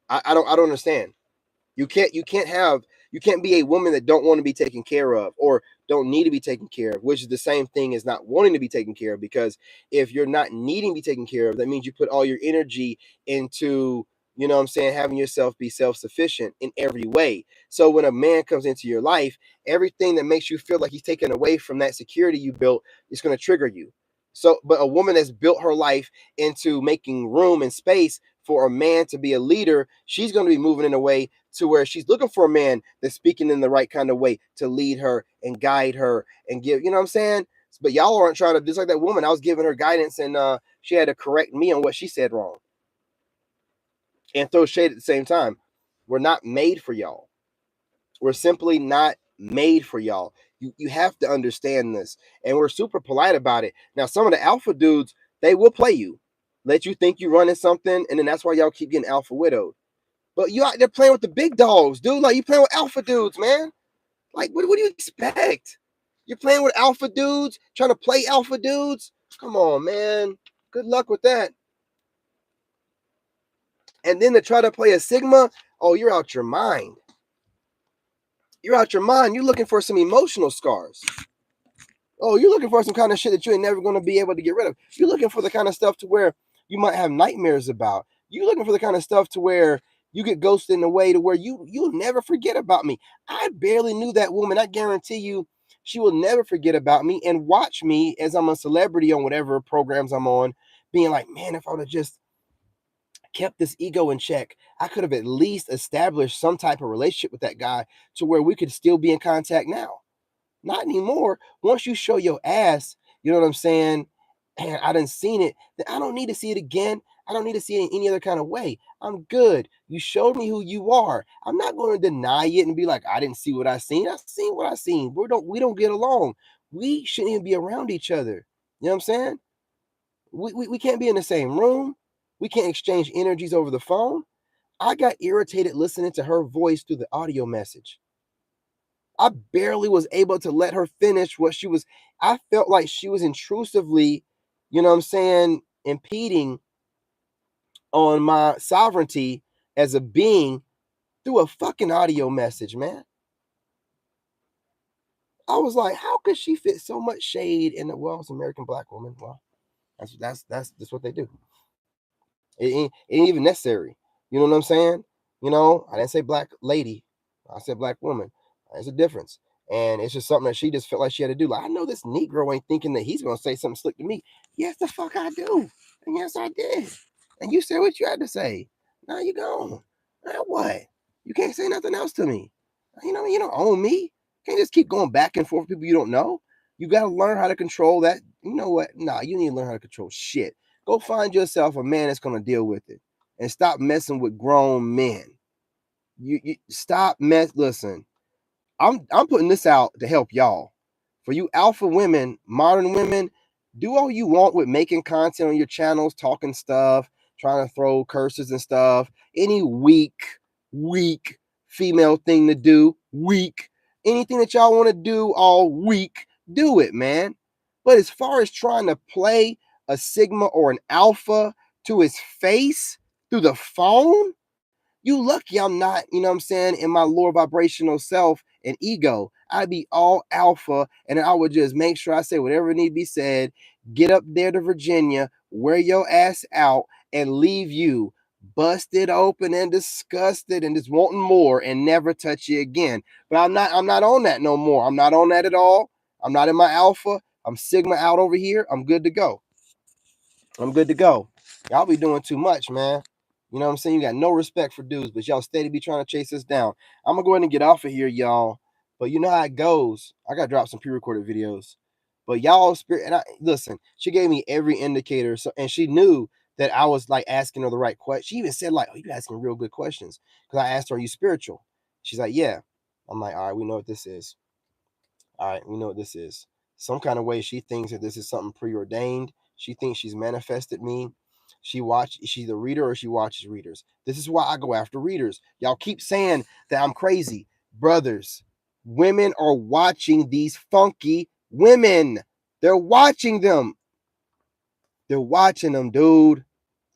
I don't understand. You can't be a woman that don't want to be taken care of or don't need to be taken care of, which is the same thing as not wanting to be taken care of. Because if you're not needing to be taken care of, that means you put all your energy into, what I'm saying, having yourself be self-sufficient in every way. So when a man comes into your life, everything that makes you feel like he's taken away from that security you built is going to trigger you. So, but a woman that's built her life into making room and space for a man to be a leader, she's going to be moving in a way to where she's looking for a man that's speaking in the right kind of way to lead her and guide her and give, what I'm saying? But y'all aren't trying to, just like that woman, I was giving her guidance and she had to correct me on what she said wrong and throw shade at the same time. We're not made for y'all. We're simply not made for y'all. You have to understand this. And we're super polite about it. Now, some of the alpha dudes, they will play you, let you think you're running something, and then that's why y'all keep getting alpha widowed. But you out there playing with the big dogs, dude. Like, you playing with alpha dudes, man. Like, what do you expect? You're playing with alpha dudes, trying to play alpha dudes? Come on, man. Good luck with that. And then to try to play a Sigma, oh, you're out your mind. You're out your mind. You're looking for some emotional scars. Oh, you're looking for some kind of shit that you ain't never going to be able to get rid of. You're looking for the kind of stuff to where you might have nightmares about. You're looking for the kind of stuff to where you get ghosted in a way to where you'll never forget about me. I barely knew that woman. I guarantee you, she will never forget about me and watch me as I'm a celebrity on whatever programs I'm on, being like, man, if I would have just kept this ego in check, I could have at least established some type of relationship with that guy to where we could still be in contact now. Not anymore. Once you show your ass, you know what I'm saying? And I done seen it. Then I don't need to see it again. I don't need to see it in any other kind of way. I'm good. You showed me who you are. I'm not going to deny it and be like, I didn't see what I seen. I seen what I seen. We don't get along. We shouldn't even be around each other. You know what I'm saying? We can't be in the same room. We can't exchange energies over the phone. I got irritated listening to her voice through the audio message. I barely was able to let her finish what she was. I felt like she was intrusively, you know what I'm saying, impeding on my sovereignty as a being through a fucking audio message, man. I was like, how could she fit so much shade in the well, it's American black woman? Well, that's what they do. It ain't even necessary. You know what I'm saying? You know, I didn't say black lady. I said black woman. There's a difference. And it's just something that she just felt like she had to do. Like, I know this Negro ain't thinking that he's going to say something slick to me. Yes, the fuck I do. And yes, I did. And you said what you had to say. Now you gone. Now what? You can't say nothing else to me. You know, you don't own me. You can't just keep going back and forth with people you don't know. You got to learn how to control that. You know what? Nah, you need to learn how to control shit. Go find yourself a man that's going to deal with it and stop messing with grown men. You stop listen. I'm putting this out to help y'all. For you alpha women, modern women, do all you want with making content on your channels, talking stuff, trying to throw curses and stuff. Any weak female thing to do, weak. Anything that y'all want to do all week, do it, man. But as far as trying to play a Sigma or an alpha to his face through the phone, you lucky I'm not, you know what I'm saying, in my lower vibrational self and ego. I'd be all alpha and I would just make sure I say whatever need to be said, get up there to Virginia, wear your ass out, and leave you busted open and disgusted and just wanting more and never touch you again. But I'm not on that no more. I'm not on that at all. I'm not in my alpha. I'm Sigma out over here. I'm good to go. I'm good to go. Y'all be doing too much, man. You know what I'm saying? You got no respect for dudes, but y'all steady be trying to chase us down. I'm gonna go ahead and get off of here, y'all. But you know how it goes. I gotta drop some pre-recorded videos. But y'all spirit and I listen, she gave me every indicator. So and she knew that I was like asking her the right question. She even said, like, oh, you asking real good questions. Because I asked her, are you spiritual? She's like, yeah. I'm like, all right, we know what this is. All right, we know what this is. Some kind of way she thinks that this is something preordained. She thinks she's manifested me. She's a reader or she watches readers. This is why I go after readers. Y'all keep saying that I'm crazy. Brothers, women are watching these funky women. They're watching them. They're watching them, dude.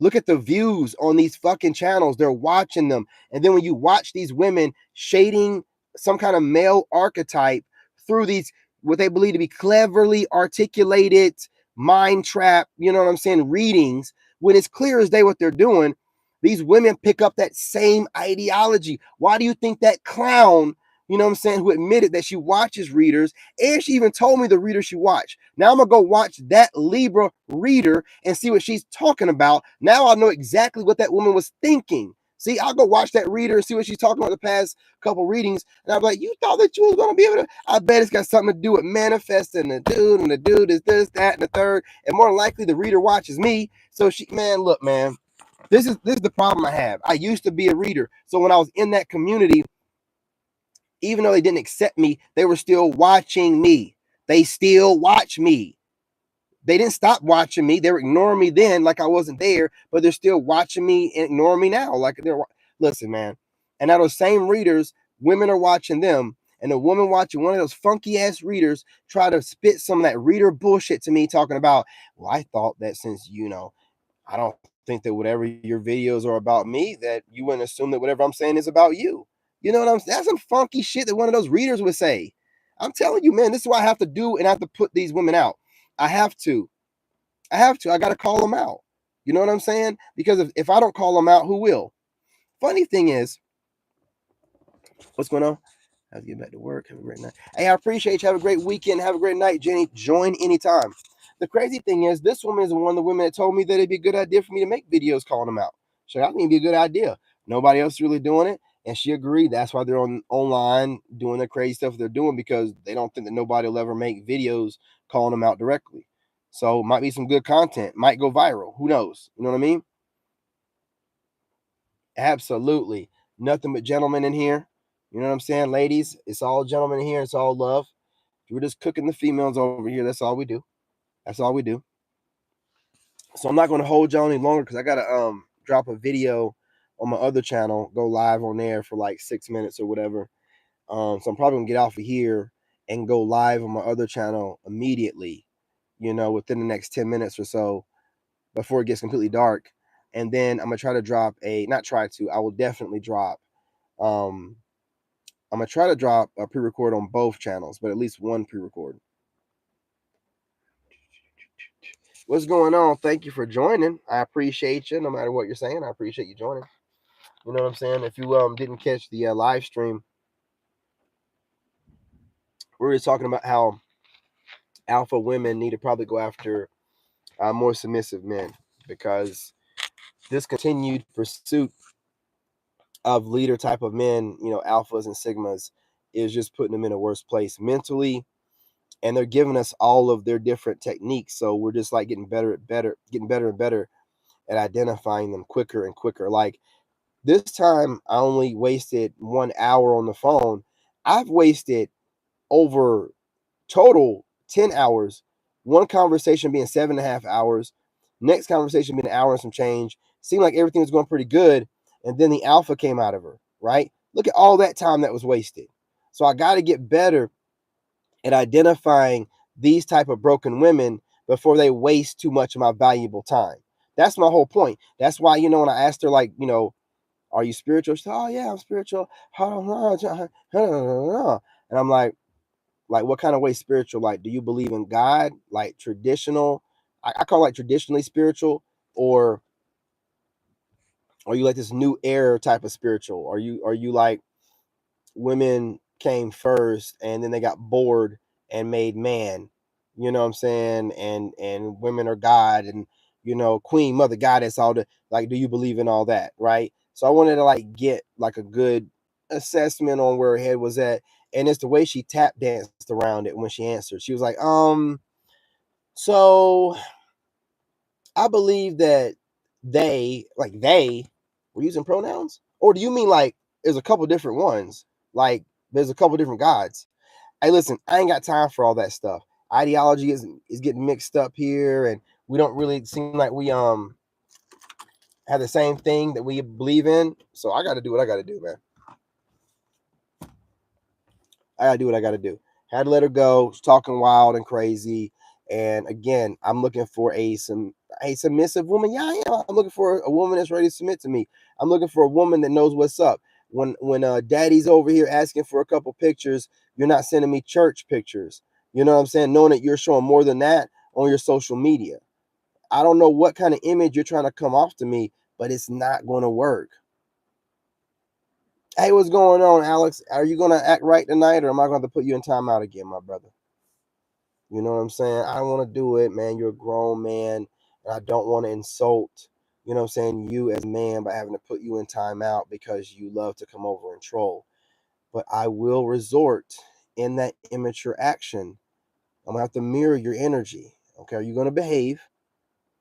Look at the views on these fucking channels. They're watching them. And then when you watch these women shading some kind of male archetype through these, what they believe to be cleverly articulated mind trap, you know what I'm saying, readings, when it's clear as day what they're doing, these women pick up that same ideology. Why do you think that clown, you know what I'm saying, who admitted that she watches readers, and she even told me the reader she watched. Now I'm gonna go watch that Libra reader and see what she's talking about. Now I know exactly what that woman was thinking. See, I'll go watch that reader and see what she's talking about the past couple readings. And I'm like, you thought that you was gonna be able to? I bet it's got something to do with manifesting and the dude is this, that, and the third. And more likely the reader watches me. So she, man, look, man. This is the problem I have. I used to be a reader. So when I was in that community, even though they didn't accept me, they were still watching me. They still watch me. They didn't stop watching me. They were ignoring me then, like I wasn't there, but they're still watching me and ignoring me now. Like listen, man. And now those same readers, women are watching them, and a woman watching one of those funky ass readers try to spit some of that reader bullshit to me, talking about, well, I thought that since I don't think that whatever your videos are about me, that you wouldn't assume that whatever I'm saying is about you. You know what I'm saying? That's some funky shit that one of those readers would say. I'm telling you, man, this is what I have to do, and I have to put these women out. I have to. I got to call them out. You know what I'm saying? Because if I don't call them out, who will? Funny thing is, what's going on? I have to get back to work. Have a great night. Hey, I appreciate you. Have a great weekend. Have a great night, Jenny. Join anytime. The crazy thing is, this woman is one of the women that told me that it'd be a good idea for me to make videos calling them out. So I think it'd be a good idea. Nobody else is really doing it. And she agreed. That's why they're online doing the crazy stuff they're doing, because they don't think that nobody will ever make videos calling them out directly. So it might be some good content. Might go viral. Who knows? You know what I mean? Absolutely. Nothing but gentlemen in here. You know what I'm saying? Ladies, it's all gentlemen in here. It's all love. We're just cooking the females over here. That's all we do. That's all we do. So I'm not going to hold y'all any longer, because I got to drop a video on my other channel, go live on there for like 6 minutes or whatever. So I'm probably going to get off of here and go live on my other channel immediately, within the next 10 minutes or so, before it gets completely dark. And then I'm going to try to drop I will definitely drop I'm gonna try to drop a pre-record on both channels, but at least one pre-record. What's going on? Thank you for joining. I appreciate you. No matter what you're saying, I appreciate you joining. You know what I'm saying? If you didn't catch the live stream, we were talking about how alpha women need to probably go after more submissive men, because this continued pursuit of leader type of men, alphas and sigmas, is just putting them in a worse place mentally. And they're giving us all of their different techniques. So we're just like getting better and better at identifying them quicker and quicker. Like this time, I only wasted 1 hour on the phone. I've wasted over total 10 hours, one conversation being 7.5 hours, next conversation being an hour and some change. Seemed like everything was going pretty good. And then the alpha came out of her, right? Look at all that time that was wasted. So I got to get better at identifying these type of broken women before they waste too much of my valuable time. That's my whole point. That's why, when I asked her, like, are you spiritual? She said, oh yeah, I'm spiritual. And I'm like, what kind of way spiritual? Like, do you believe in God? Like traditional? I call it like traditionally spiritual, or are you like this new era type of spiritual? Are you like women came first and then they got bored and made man, you know what I'm saying, and women are God, and queen, mother, goddess, all the, like, do you believe in all that, right? So I wanted to like get like a good assessment on where her head was at. And it's the way she tap danced around it when she answered. She was like, so I believe that they were using pronouns, or do you mean like there's a couple different ones, like there's a couple different gods? Hey, listen, I ain't got time for all that stuff. Ideology is getting mixed up here, and we don't really seem like we have the same thing that we believe in. So I got to do what I got to do, man. I got to do what I got to do. Had to let her go. She's talking wild and crazy. And again, I'm looking for a submissive woman. Yeah, I am. I'm looking for a woman that's ready to submit to me. I'm looking for a woman that knows what's up. When daddy's over here asking for a couple pictures, you're not sending me church pictures. You know what I'm saying? Knowing that you're showing more than that on your social media. I don't know what kind of image you're trying to come off to me, but it's not going to work. Hey, what's going on, Alex? Are you going to act right tonight, or am I going to put you in timeout again, my brother? You know what I'm saying? I don't want to do it, man. You're a grown man, and I don't want to insult, you know what I'm saying, you as a man by having to put you in timeout because you love to come over and troll. But I will resort in that immature action. I'm going to have to mirror your energy. Okay, are you going to behave?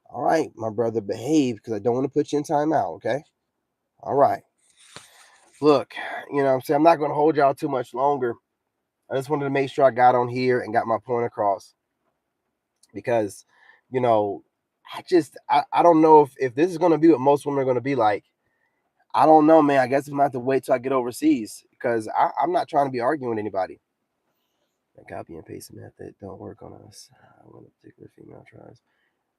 All right, my brother, behave, because I don't want to put you in timeout, okay? All right. Look, you know what I'm saying? I'm not going to hold y'all too much longer. I just wanted to make sure I got on here and got my point across, because, I don't know if this is going to be what most women are going to be like. I don't know, man. I guess I'm going to have to wait till I get overseas, because I'm not trying to be arguing with anybody. That copy and paste method don't work on us. I want a particular female tribes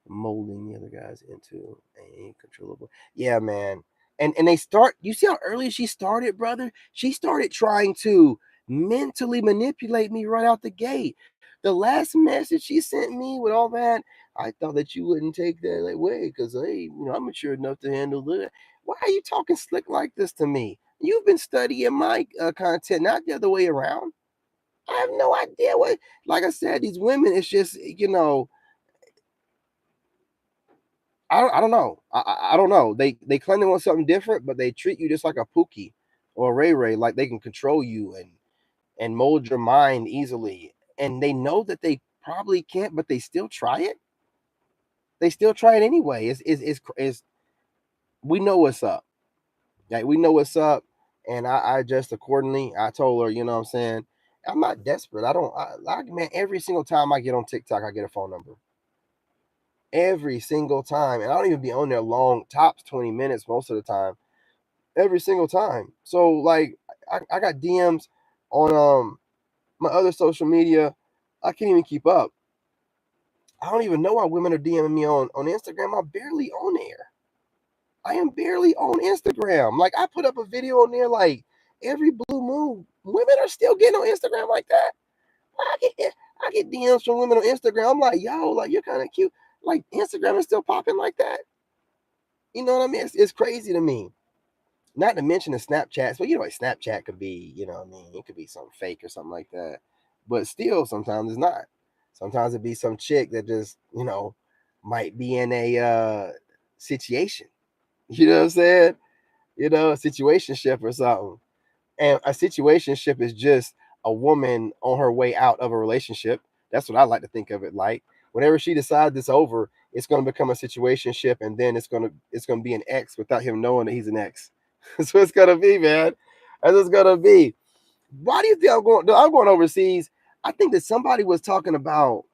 molding the other guys into a controllable. Yeah, man. And they start, you see how early she started, brother? She started trying to mentally manipulate me right out the gate. The last message she sent me with all that, I thought that you wouldn't take that way because, hey, I'm mature enough to handle that. Why are you talking slick like this to me? You've been studying my content, not the other way around. I have no idea what. Like I said, these women, it's just I don't know. I don't know. They claim they want something different, but they treat you just like a Pookie or a Ray Ray, like they can control you and mold your mind easily. And they know that they probably can't, but they still try it. They still try it anyway. It's we know what's up. Like we know what's up, and I adjust accordingly. I told her, what I'm saying. I'm not desperate. I don't. Man, every single time I get on TikTok, I get a phone number. Every single time, and I don't even be on there long. Tops 20 minutes most of the time. Every single time. So like, I got DMs on my other social media. I can't even keep up. I don't even know why women are DMing me on Instagram. I'm barely on there. I am barely on Instagram. Like I put up a video on there like every blue moon. Women are still getting on Instagram like that. I get DMs from women on Instagram. I'm like, yo, like you're kind of cute. Like Instagram is still popping like that. You know what I mean? It's crazy to me. Not to mention the Snapchats, but like Snapchat could be, it could be something fake or something like that. But still, sometimes it's not. Sometimes it'd be some chick that just, might be in a situation. You know what I'm saying? A situationship or something. And a situationship is just a woman on her way out of a relationship. That's what I like to think of it like. Whenever she decides it's over, it's going to become a situationship, and then it's gonna be an ex without him knowing that he's an ex. That's what it's gonna be, man. That's what it's gonna be. Why do you think I'm going? I'm going overseas. I think that somebody was talking about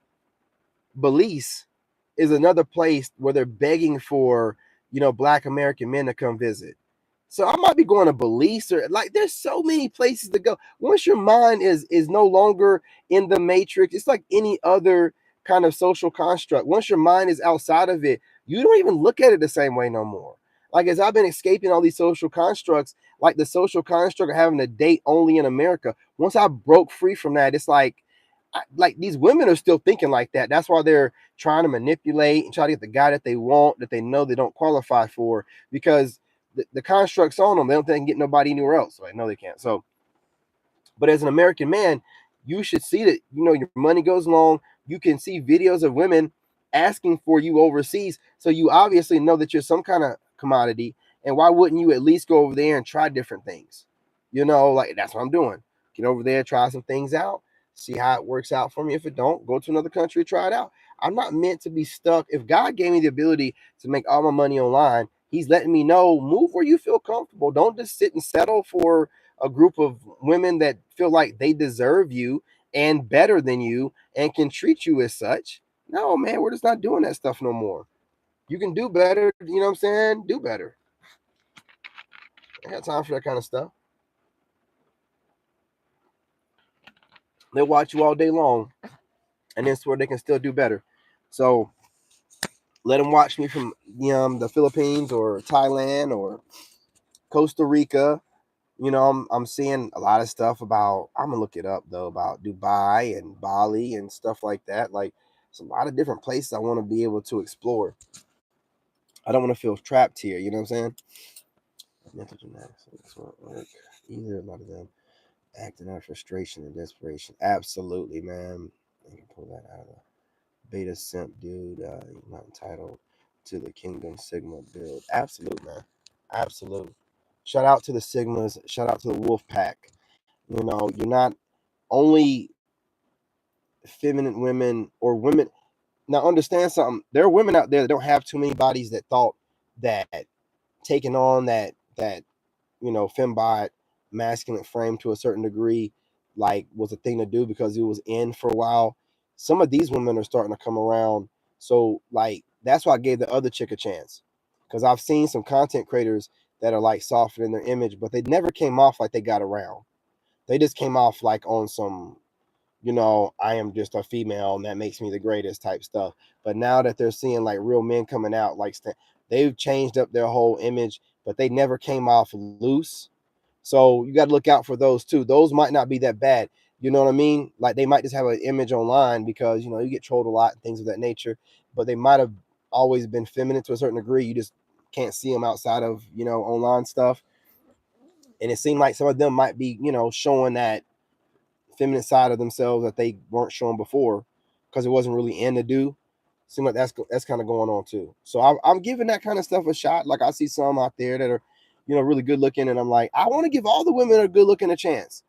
Belize is another place where they're begging for Black American men to come visit. So I might be going to Belize or like there's so many places to go. Once your mind is no longer in the matrix, it's like any other kind of social construct. Once your mind is outside of it, you don't even look at it the same way no more. Like as I've been escaping all these social constructs, like the social construct of having a date only in America. Once I broke free from that, it's like these women are still thinking like that. That's why they're trying to manipulate and try to get the guy that they want, that they know they don't qualify for, because the construct's on them. They don't think they can get nobody anywhere else. So I know they can't. So, but as an American man, you should see that your money goes long. You can see videos of women asking for you overseas, so you obviously know that you're some kind of commodity. And why wouldn't you at least go over there and try different things? Like that's what I'm doing. Get over there, try some things out, see how it works out for me. If it don't, go to another country, try it out. I'm not meant to be stuck. If God gave me the ability to make all my money online, He's letting me know, move where you feel comfortable. Don't just sit and settle for a group of women that feel like they deserve you and better than you and can treat you as such. No, man, we're just not doing that stuff no more. You can do better. You know what I'm saying? Do better. I got time for that kind of stuff. They'll watch you all day long and then swear they can still do better. So let them watch me from the Philippines or Thailand or Costa Rica. I'm seeing a lot of stuff about. I'm gonna look it up though about Dubai and Bali and stuff like that. Like it's a lot of different places I want to be able to explore. I don't want to feel trapped here. You know what I'm saying? Mental genetics. Either a lot of them acting out of frustration and desperation. Absolutely, man. You can pull that out of the beta simp, dude. Not entitled to the Kingdom Sigma build. Absolute, man. Absolute. Shout out to the Sigmas. Shout out to the Wolf Pack. You're not only feminine women or women. Now, understand something. There are women out there that don't have too many bodies that thought that taking on that fembot masculine frame to a certain degree like was a thing to do because it was in for a while. Some of these women are starting to come around. So like that's why I gave the other chick a chance. Because I've seen some content creators that are like softer in their image, but they never came off like they got around. They just came off like on some, I am just a female and that makes me the greatest type stuff. But now that they're seeing like real men coming out, like they've changed up their whole image, but they never came off loose. So you got to look out for those too. Those might not be that bad. You know what I mean? Like they might just have an image online because you get trolled a lot and things of that nature. But they might have always been feminine to a certain degree. You just can't see them outside of online stuff. And it seemed like some of them might be showing that feminine side of themselves that they weren't showing before because it wasn't really in to do. Seems like that's kind of going on too. So I'm giving that kind of stuff a shot. Like I see some out there that are, really good looking, and I'm like, I want to give all the women that are good looking a chance.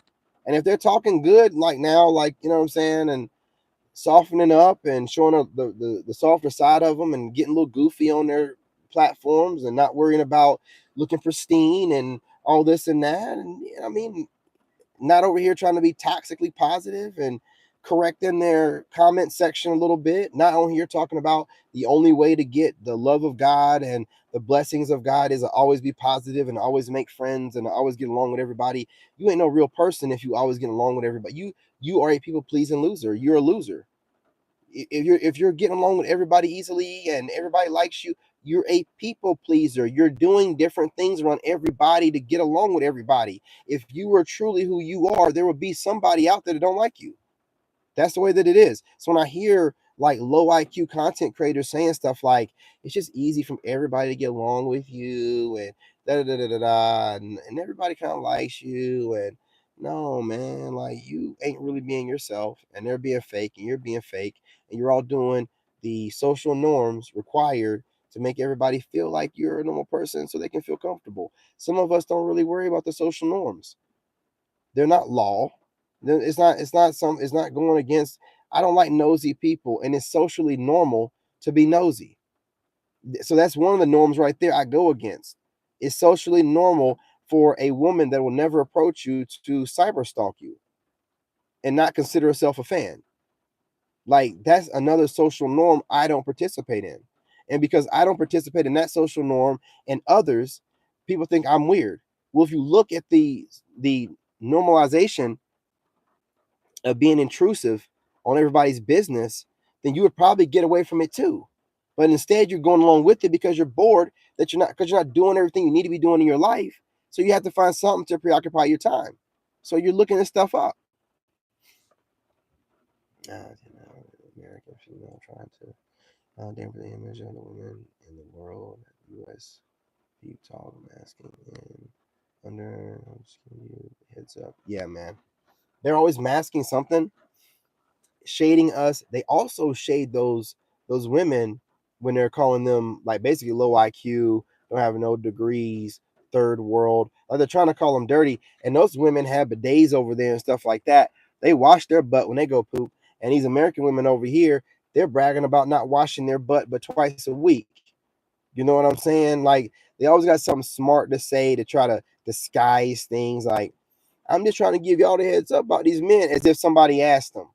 And if they're talking good, like now, like what I'm saying, and softening up and showing up the softer side of them and getting a little goofy on their platforms and not worrying about looking pristine and all this and that. And I mean, not over here trying to be toxically positive and correcting their comment section a little bit. Not on here talking about the only way to get the love of God and the blessings of God is to always be positive and always make friends and always get along with everybody. You ain't no real person if you always get along with everybody. You are a people pleasing loser. You're a loser. If you're getting along with everybody easily and everybody likes you, you're a people pleaser. You're doing different things around everybody to get along with everybody. If you were truly who you are, there would be somebody out there that don't like you. That's the way that it is. So when I hear like low IQ content creators saying stuff like it's just easy for everybody to get along with you and da da da da da, and everybody kind of likes you, and no man, like you ain't really being yourself, and they're being fake, and you're being fake, and you're all doing the social norms required to make everybody feel like you're a normal person so they can feel comfortable. Some of us don't really worry about the social norms. They're not law. It's not going against. I don't like nosy people, and it's socially normal to be nosy. So that's one of the norms right there I go against. It's socially normal for a woman that will never approach you to cyber stalk you and not consider herself a fan. Like that's another social norm I don't participate in. And because I don't participate in that social norm and others, people think I'm weird. Well, if you look at the normalization of being intrusive on everybody's business, then you would probably get away from it too. But instead, you're going along with it because you're bored, that you're not doing everything you need to be doing in your life. So you have to find something to preoccupy your time. So you're looking this stuff up. American female trying to dampen the image of the women in the world. U.S. Deep talk masking and under. I'm just giving you heads up. Yeah, man. They're always masking something, shading us. They also shade those women when they're calling them like basically low IQ, don't have no degrees, third world. Like they're trying to call them dirty. And those women have bidets over there and stuff like that. They wash their butt when they go poop. And these American women over here, they're bragging about not washing their butt but twice a week. You know what I'm saying? Like they always got something smart to say to try to disguise things. Like I'm just trying to give y'all the heads up about these men as if somebody asked them.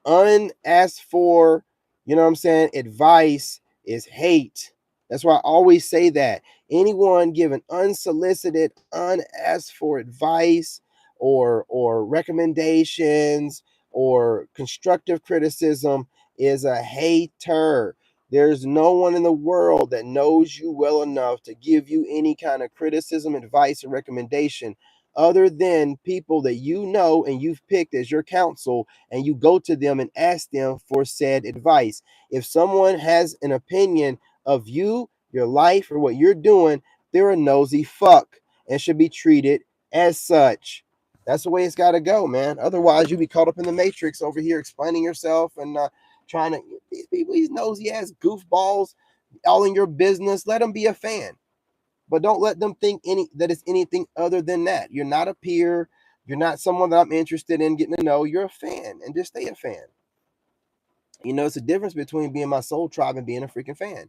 Unasked for, advice is hate. That's why I always say that. Anyone giving unsolicited, unasked for advice or recommendations or constructive criticism is a hater. There's no one in the world that knows you well enough to give you any kind of criticism, advice, or recommendation other than people that you know and you've picked as your counsel, and you go to them and ask them for said advice. If someone has an opinion of you, your life, or what you're doing, they're a nosy fuck and should be treated as such. That's the way it's got to go, man. Otherwise, you be caught up in the matrix over here explaining yourself and trying to. These people, these nosy ass goofballs, all in your business. Let them be a fan, but don't let them think that it's anything other than that. You're not a peer. You're not someone that I'm interested in getting to know. You're a fan, and just stay a fan. It's a difference between being my soul tribe and being a freaking fan.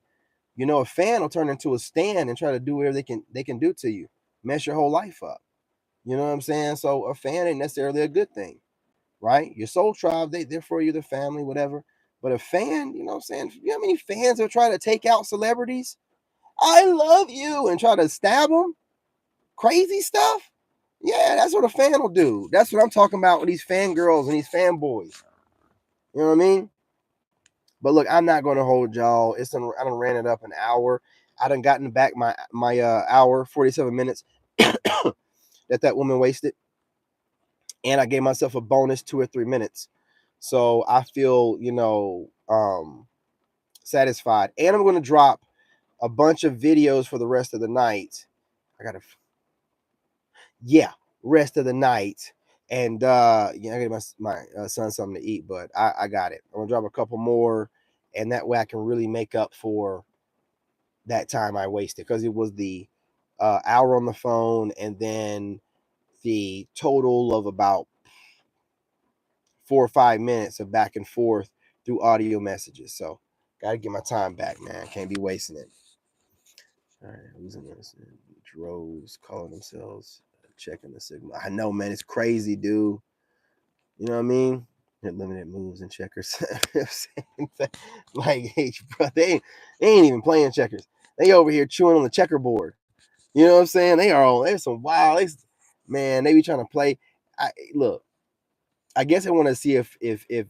A fan will turn into a stand and try to do whatever they can do to you, mess your whole life up. You know what I'm saying? So a fan ain't necessarily a good thing, right? Your soul tribe, they're for you, the family, whatever. But a fan, you know what I'm saying? You know how many fans are trying to take out celebrities? I love you, and try to stab them? Crazy stuff? Yeah, that's what a fan will do. That's what I'm talking about with these fangirls and these fanboys. You know what I mean? But look, I'm not going to hold y'all. I done ran it up an hour. I done gotten back my hour, 47 minutes. that woman wasted, and I gave myself a bonus 2 or 3 minutes. So I feel, satisfied. And I'm going to drop a bunch of videos for the rest of the night. Rest of the night. And I gave my son something to eat, but I got it. I'm gonna drop a couple more, and that way I can really make up for that time I wasted, because it was the hour on the phone, and then the total of about 4 or 5 minutes of back and forth through audio messages. So gotta get my time back, man. Can't be wasting it. All right, who's in this? Droves calling themselves checking the Sigma. I know, man. It's crazy, dude. You know what I mean? Limited moves and checkers. Like, hey, bro, they ain't even playing checkers. They over here chewing on the checkerboard. You know what I'm saying? There's some wild. Man, they be trying to play. Look, I guess I want to see if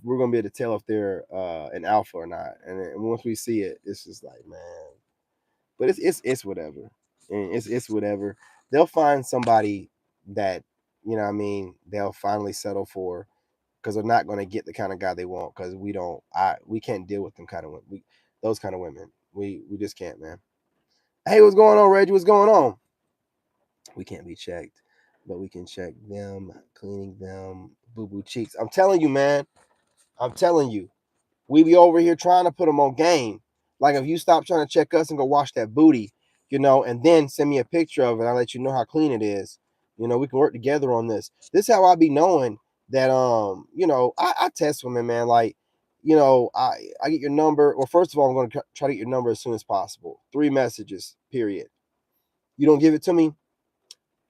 we're gonna be able to tell if they're an alpha or not. And then once we see it, it's just like, man. But it's whatever. And it's whatever. They'll find somebody that, they'll finally settle for, because they're not going to get the kind of guy they want, because we can't deal with them kind of women. Those kind of women. We just can't, man. Hey, what's going on, Reggie? What's going on? We can't be checked, but we can check them, cleaning them, boo-boo cheeks. I'm telling you, man. I'm telling you. We be over here trying to put them on game. Like, if you stop trying to check us and go wash that booty, and then send me a picture of it, I'll let you know how clean it is. We can work together on this. This is how I be knowing that, I test women, man. Like, I get your number. Well, first of all, I'm going to try to get your number as soon as possible. 3 messages, period. You don't give it to me,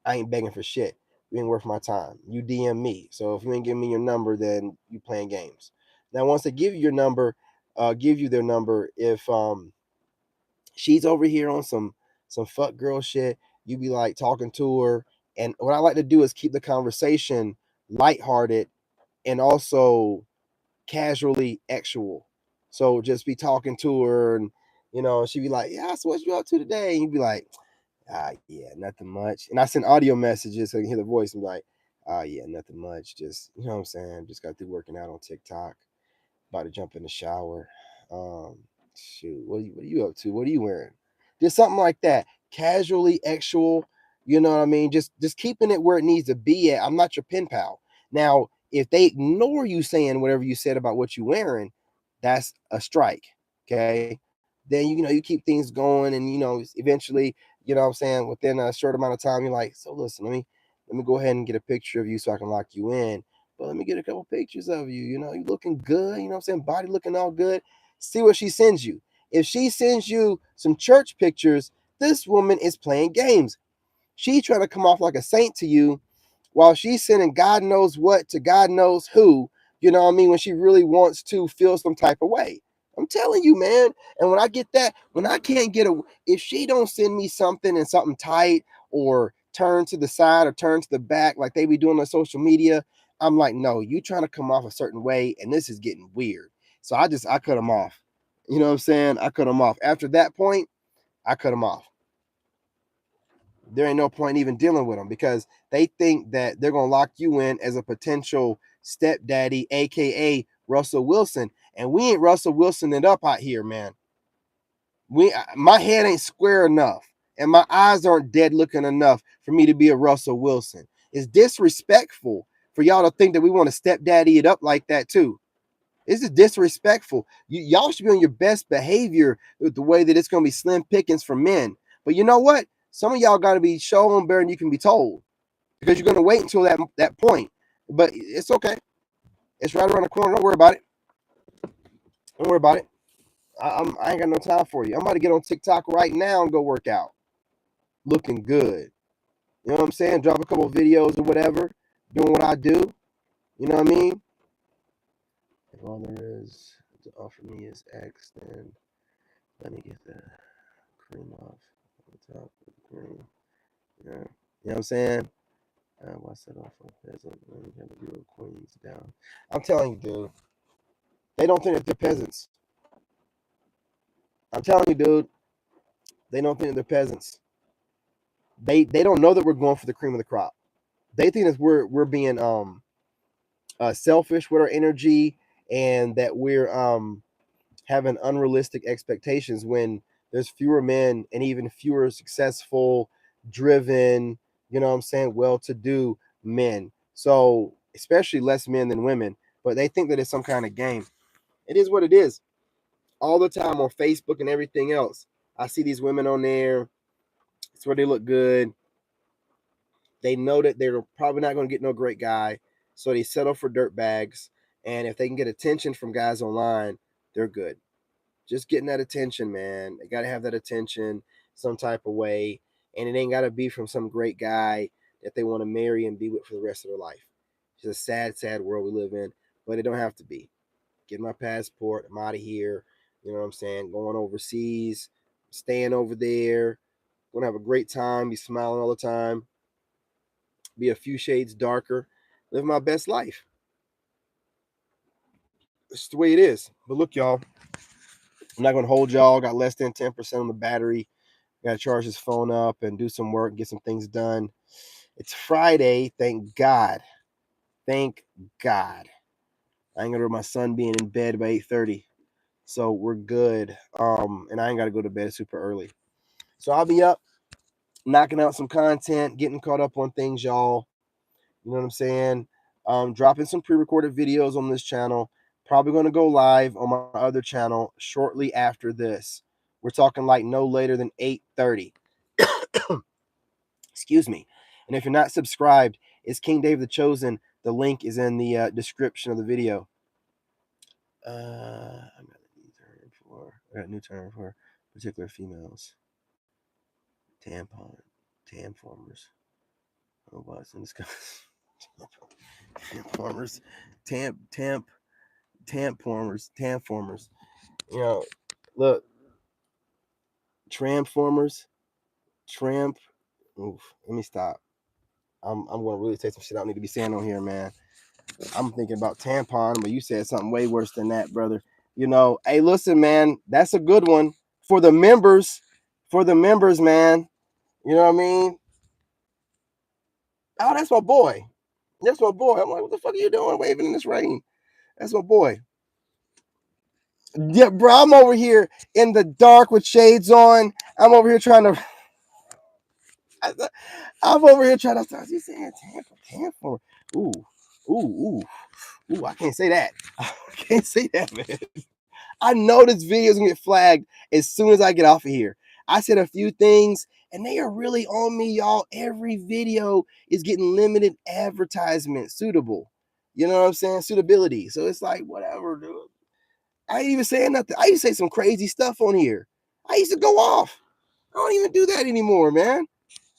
I ain't begging for shit. You ain't worth my time. You DM me. So if you ain't giving me your number, then you playing games. Now, once they give you your number, give you their number. If she's over here on some fuck girl shit, you be like talking to her. And what I like to do is keep the conversation lighthearted and also casually actual. So just be talking to her, and she'd be like, "Yeah, so what you up to today?" And you'd be like, yeah, nothing much. And I send audio messages so you can hear the voice and be like, yeah, nothing much. Just, you know what I'm saying? Just got through working out on TikTok. About to jump in the shower. Shoot, what are you up to? What are you wearing? Just something like that. Casually actual, you know what I mean? Just keeping it where it needs to be at. I'm not your pen pal. Now, if they ignore you saying whatever you said about what you're wearing, that's a strike. Okay. Then you keep things going, and eventually, what I'm saying, within a short amount of time, you're like, so listen, let me go ahead and get a picture of you so I can lock you in. But let me get a couple pictures of you. You looking good. You know what I'm saying? Body looking all good. See what she sends you. If she sends you some church pictures, this woman is playing games. She trying to come off like a saint to you, while she's sending God knows what to God knows who. You know what I mean? When she really wants to feel some type of way. I'm telling you, man. And when I get that, when I can't get if she don't send me something and something tight, or turn to the side or turn to the back like they be doing on social media, I'm like, no, you trying to come off a certain way, and this is getting weird. So I cut them off. You know what I'm saying? I cut them off. After that point, I cut them off. There ain't no point even dealing with them, because they think that they're going to lock you in as a potential stepdaddy, aka Russell Wilson. And we ain't Russell Wilson it up out here, man. My head ain't square enough, and my eyes aren't dead looking enough for me to be a Russell Wilson. It's disrespectful for y'all to think that we want to stepdaddy it up like that too. This is disrespectful. Y'all should be on your best behavior with the way that it's going to be slim pickings for men. But you know what? Some of y'all got to be shown better than you can be told, because you're going to wait until that point. But it's okay. It's right around the corner. Don't worry about it. Don't worry about it. I ain't got no time for you. I'm about to get on TikTok right now and go work out. Looking good. You know what I'm saying? Drop a couple of videos or whatever. Doing what I do. You know what I mean? If all there is to offer me is X, then let me get the cream off the top of the cream. Yeah. You know what I'm saying? What's that off of? There's a real queens down. I'm telling you, dude. They don't think that they're peasants. I'm telling you, dude. They don't think that they're peasants. They don't know that we're going for the cream of the crop. They think that we're being selfish with our energy, and that we're having unrealistic expectations when there's fewer men and even fewer successful, driven, you know what I'm saying, well-to-do men. So especially less men than women, but they think that it's some kind of game. It is what it is. All the time on Facebook and everything else, I see these women on there. It's where they look good. They know that they're probably not going to get no great guy, so they settle for dirt bags. And if they can get attention from guys online, they're good. Just getting that attention, man. They got to have that attention some type of way. And it ain't got to be from some great guy that they want to marry and be with for the rest of their life. It's a sad, sad world we live in, but it don't have to be. Get my passport. I'm out of here. You know what I'm saying? Going overseas, staying over there. Gonna have a great time. Be smiling all the time. Be a few shades darker. Live my best life. It's the way it is. But look, y'all, I'm not gonna hold y'all. Got less than 10% on the battery. Got to charge his phone up and do some work, get some things done. It's Friday, thank God. Thank God. I ain't gonna worry my son being in bed by 8:30, so we're good. And I ain't gotta go to bed super early, so I'll be up, knocking out some content, getting caught up on things, y'all. You know what I'm saying? Dropping some pre-recorded videos on this channel. Probably gonna go live on my other channel shortly after this. We're talking like no later than 8:30. Excuse me. And if you're not subscribed, it's King Dave the Chosen. The link is in the description of the video. I got a new term for particular females. Tampon, tam formers. Robots in disguise. Tam formers, tam formers. You know, look, tramformers, tramp. Oof, let me stop. I'm gonna really say some shit I don't need to be saying on here, man. I'm thinking about tampon, but you said something way worse than that, brother. You know, hey, listen, man, that's a good one for the members. For the members, man. You know what I mean? Oh, that's my boy. That's my boy. I'm like, what the fuck are you doing waving in this rain? That's my boy. Yeah, bro, I'm over here in the dark with shades on. I'm over here trying to. I'm over here trying to start. You saying Tampa? Ooh, ooh, ooh. I can't say that. I can't say that, man. I know this video is gonna get flagged as soon as I get off of here. I said a few things, and they are really on me, y'all. Every video is getting limited advertisement suitable. You know what I'm saying? Suitability. So it's like, whatever, dude. I ain't even saying nothing. I used to say some crazy stuff on here. I used to go off. I don't even do that anymore, man.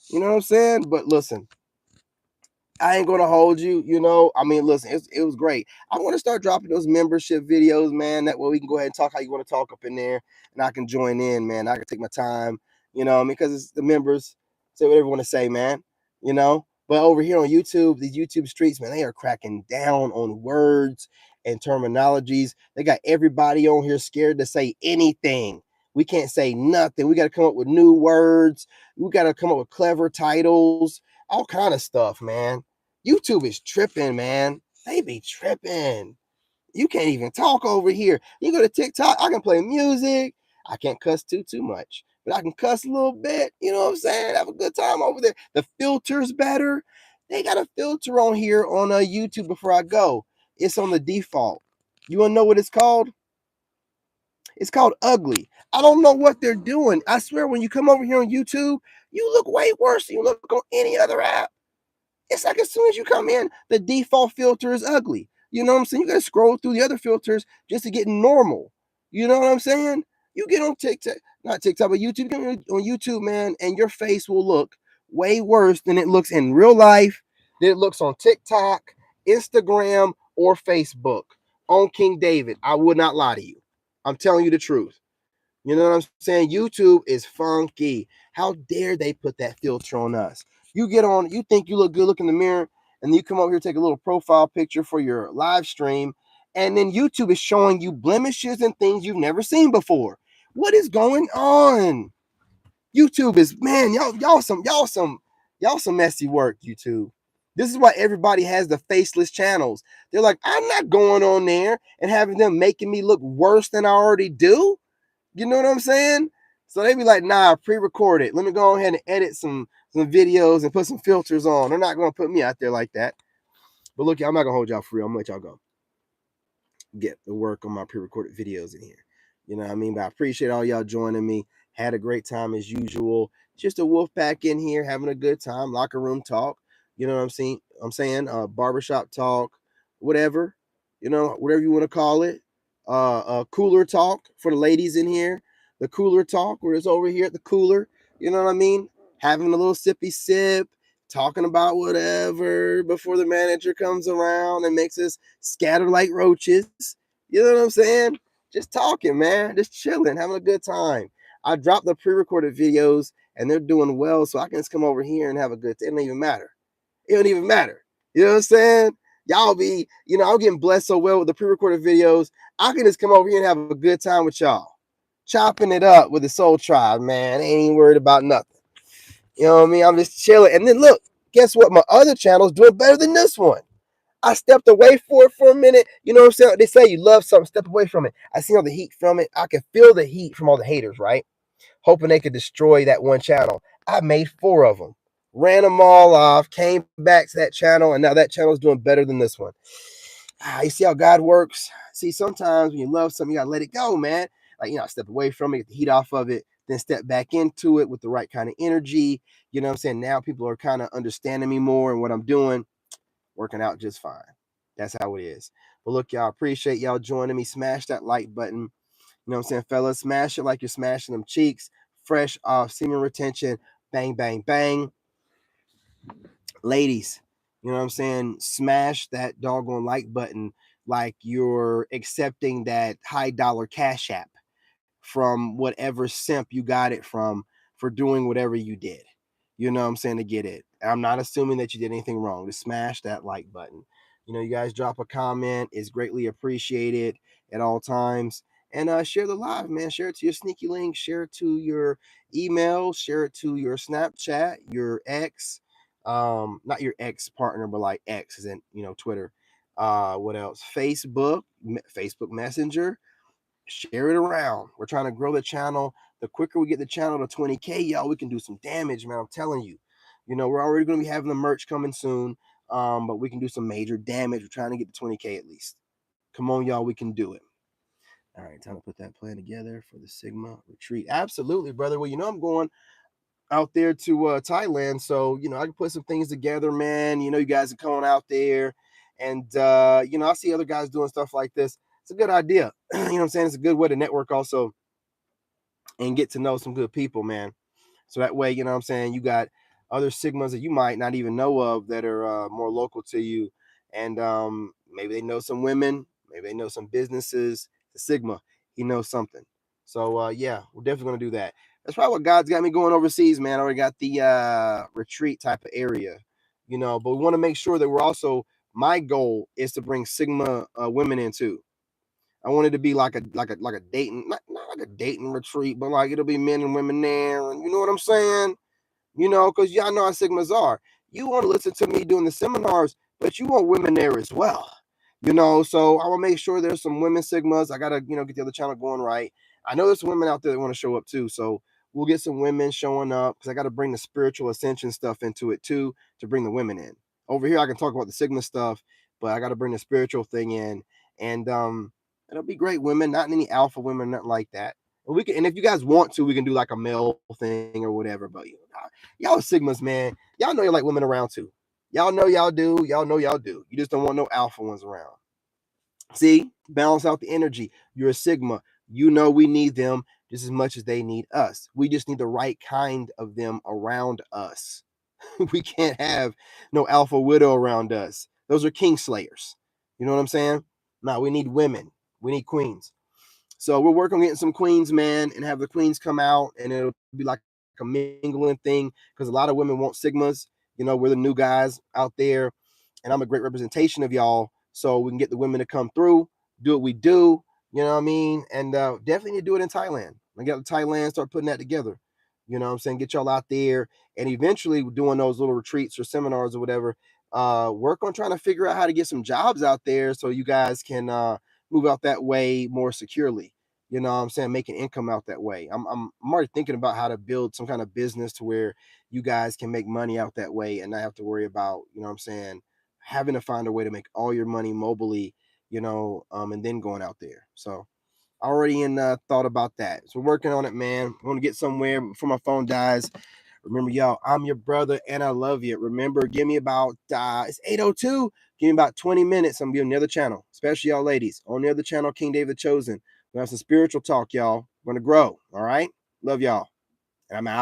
You know what I'm saying? But listen, I ain't gonna hold you, you know. I mean, listen, it was great. I want to start dropping those membership videos, man. That way we can go ahead and talk how you want to talk up in there, and I can join in, man. I can take my time, you know, because it's the members. Say whatever you want to say, man. You know. But over here on YouTube, these YouTube streets, man, they are cracking down on words and terminologies. They got everybody on here scared to say anything. We can't say nothing. We got to come up with new words. We got to come up with clever titles, all kind of stuff, man. YouTube is tripping, man. They be tripping. You can't even talk over here. You go to TikTok, I can play music. I can't cuss too much, but I can cuss a little bit. You know what I'm saying? Have a good time over there. The filter's better. They got a filter on here on YouTube before I go. It's on the default. You want to know what it's called? It's called ugly. I don't know what they're doing. I swear, when you come over here on YouTube, you look way worse than you look on any other app. It's like as soon as you come in, the default filter is ugly. You know what I'm saying? You got to scroll through the other filters just to get normal. You know what I'm saying? You get on TikTok, not TikTok, but YouTube. Get on YouTube, man, and your face will look way worse than it looks in real life, than it looks on TikTok, Instagram, or Facebook. On King David, I would not lie to you. I'm telling you the truth. You know what I'm saying? YouTube is funky. How dare they put that filter on us? You get on, you think you look good, look in the mirror, and you come over here, take a little profile picture for your live stream, and then YouTube is showing you blemishes and things you've never seen before. What is going on? YouTube is, man, y'all some messy work, YouTube. This is why everybody has the faceless channels. They're like, I'm not going on there and having them making me look worse than I already do. You know what I'm saying? So they be like, nah, pre-record it. Let me go ahead and edit some videos and put some filters on. They're not going to put me out there like that. But look, I'm not going to hold y'all for real. I'm going to let y'all go get the work on my pre-recorded videos in here. You know what I mean? But I appreciate all y'all joining me. Had a great time as usual. Just a wolf pack in here, having a good time, locker room talk. You know what I'm saying? Barbershop talk, whatever. You know, whatever you want to call it. Cooler talk for the ladies in here. The cooler talk, where it's over here at the cooler. You know what I mean? Having a little sippy sip, talking about whatever before the manager comes around and makes us scatter like roaches. You know what I'm saying? Just talking, man. Just chilling, having a good time. I dropped the pre-recorded videos and they're doing well, so I can just come over here and have a good time. It don't even matter. It don't even matter. You know what I'm saying? Y'all be, I'm getting blessed so well with the pre-recorded videos. I can just come over here and have a good time with y'all. Chopping it up with the Soul Tribe, man. I ain't even worried about nothing. You know what I mean? I'm just chilling. And then look, guess what? My other channel is doing better than this one. I stepped away for it for a minute. You know what I'm saying? They say you love something, step away from it. I see all the heat from it. I can feel the heat from all the haters, right? Hoping they could destroy that one channel. I made 4 of them. Ran them all off, came back to that channel, and now that channel is doing better than this one. You see how God works? See, sometimes when you love something, you gotta let it go, man. Like, step away from it, get the heat off of it, then step back into it with the right kind of energy. You know what I'm saying? Now people are kind of understanding me more and what I'm doing, working out just fine. That's how it is. But look, y'all, appreciate y'all joining me. Smash that like button. You know what I'm saying, fellas? Smash it like you're smashing them cheeks, fresh off semen retention. Bang, bang, bang. Ladies, you know what I'm saying? Smash that doggone like button like you're accepting that high dollar cash app from whatever simp you got it from for doing whatever you did. You know what I'm saying? To get it. I'm not assuming that you did anything wrong. Just smash that like button. You guys drop a comment. It's greatly appreciated at all times. And share the live, man. Share it to your sneaky link. Share it to your email. Share it to your Snapchat, your ex. Not your ex partner, but like X is in, Twitter. What else? Facebook Messenger. Share it around. We're trying to grow the channel. The quicker we get the channel to 20K, y'all, we can do some damage, man. I'm telling you. We're already going to be having the merch coming soon, but we can do some major damage. We're trying to get to 20K at least. Come on, y'all. We can do it. All right, time to put that plan together for the Sigma retreat. Absolutely, brother. Well, I'm going out there to Thailand, so I can put some things together, man. You guys are coming out there, and I see other guys doing stuff like this. It's a good idea. You know what I'm saying? It's a good way to network also and get to know some good people, man. So that way, you know what I'm saying, you got other Sigmas that you might not even know of that are more local to you. And maybe they know some women, maybe they know some businesses. The Sigma, he knows something. So yeah, we're definitely going to do that. That's probably what God's got me going overseas, man. I already got the retreat type of area, but we want to make sure that we're also, my goal is to bring Sigma women in too. I want it to be like a dating, not like a dating retreat, but like it'll be men and women there, and you know what I'm saying? Because y'all know how Sigmas are. You want to listen to me doing the seminars, but you want women there as well. So I want to make sure there's some women Sigmas. I gotta, get the other channel going right. I know there's some women out there that want to show up too, so we'll get some women showing up because I got to bring the spiritual ascension stuff into it too to bring the women in. Over here, I can talk about the Sigma stuff, but I got to bring the spiritual thing in, and it'll be great women, not any alpha women, nothing like that. And we can, and if you guys want to, we can do like a male thing or whatever. But y'all Sigmas, man, y'all know you like women around too. Y'all know y'all do. Y'all know y'all do. You just don't want no alpha ones around. See, balance out the energy. You're a Sigma. We need them just as much as they need us. We just need the right kind of them around us. We can't have no alpha widow around us. Those are king slayers. You know what I'm saying? No, we need women. We need queens. So we're working on getting some queens, man, and have the queens come out, and it'll be like a mingling thing because a lot of women want Sigmas. We're the new guys out there, and I'm a great representation of y'all. So we can get the women to come through, do what we do. You know what I mean? And definitely need to do it in Thailand. I got to Thailand, start putting that together. You know what I'm saying? Get y'all out there, and eventually doing those little retreats or seminars or whatever. work on trying to figure out how to get some jobs out there so you guys can move out that way more securely. You know what I'm saying? Making income out that way. I'm already thinking about how to build some kind of business to where you guys can make money out that way and not have to worry about, you know what I'm saying, having to find a way to make all your money mobily, and then going out there. So already in thought about that. So working on it, man. I want to get somewhere before my phone dies. Remember, y'all, I'm your brother and I love you. Remember, give me about it's 8:02. Give me about 20 minutes. I'm gonna be on the other channel, especially y'all ladies. On the other channel, King David Chosen. We're gonna have some spiritual talk, y'all. We're gonna grow. All right. Love y'all. And I'm out.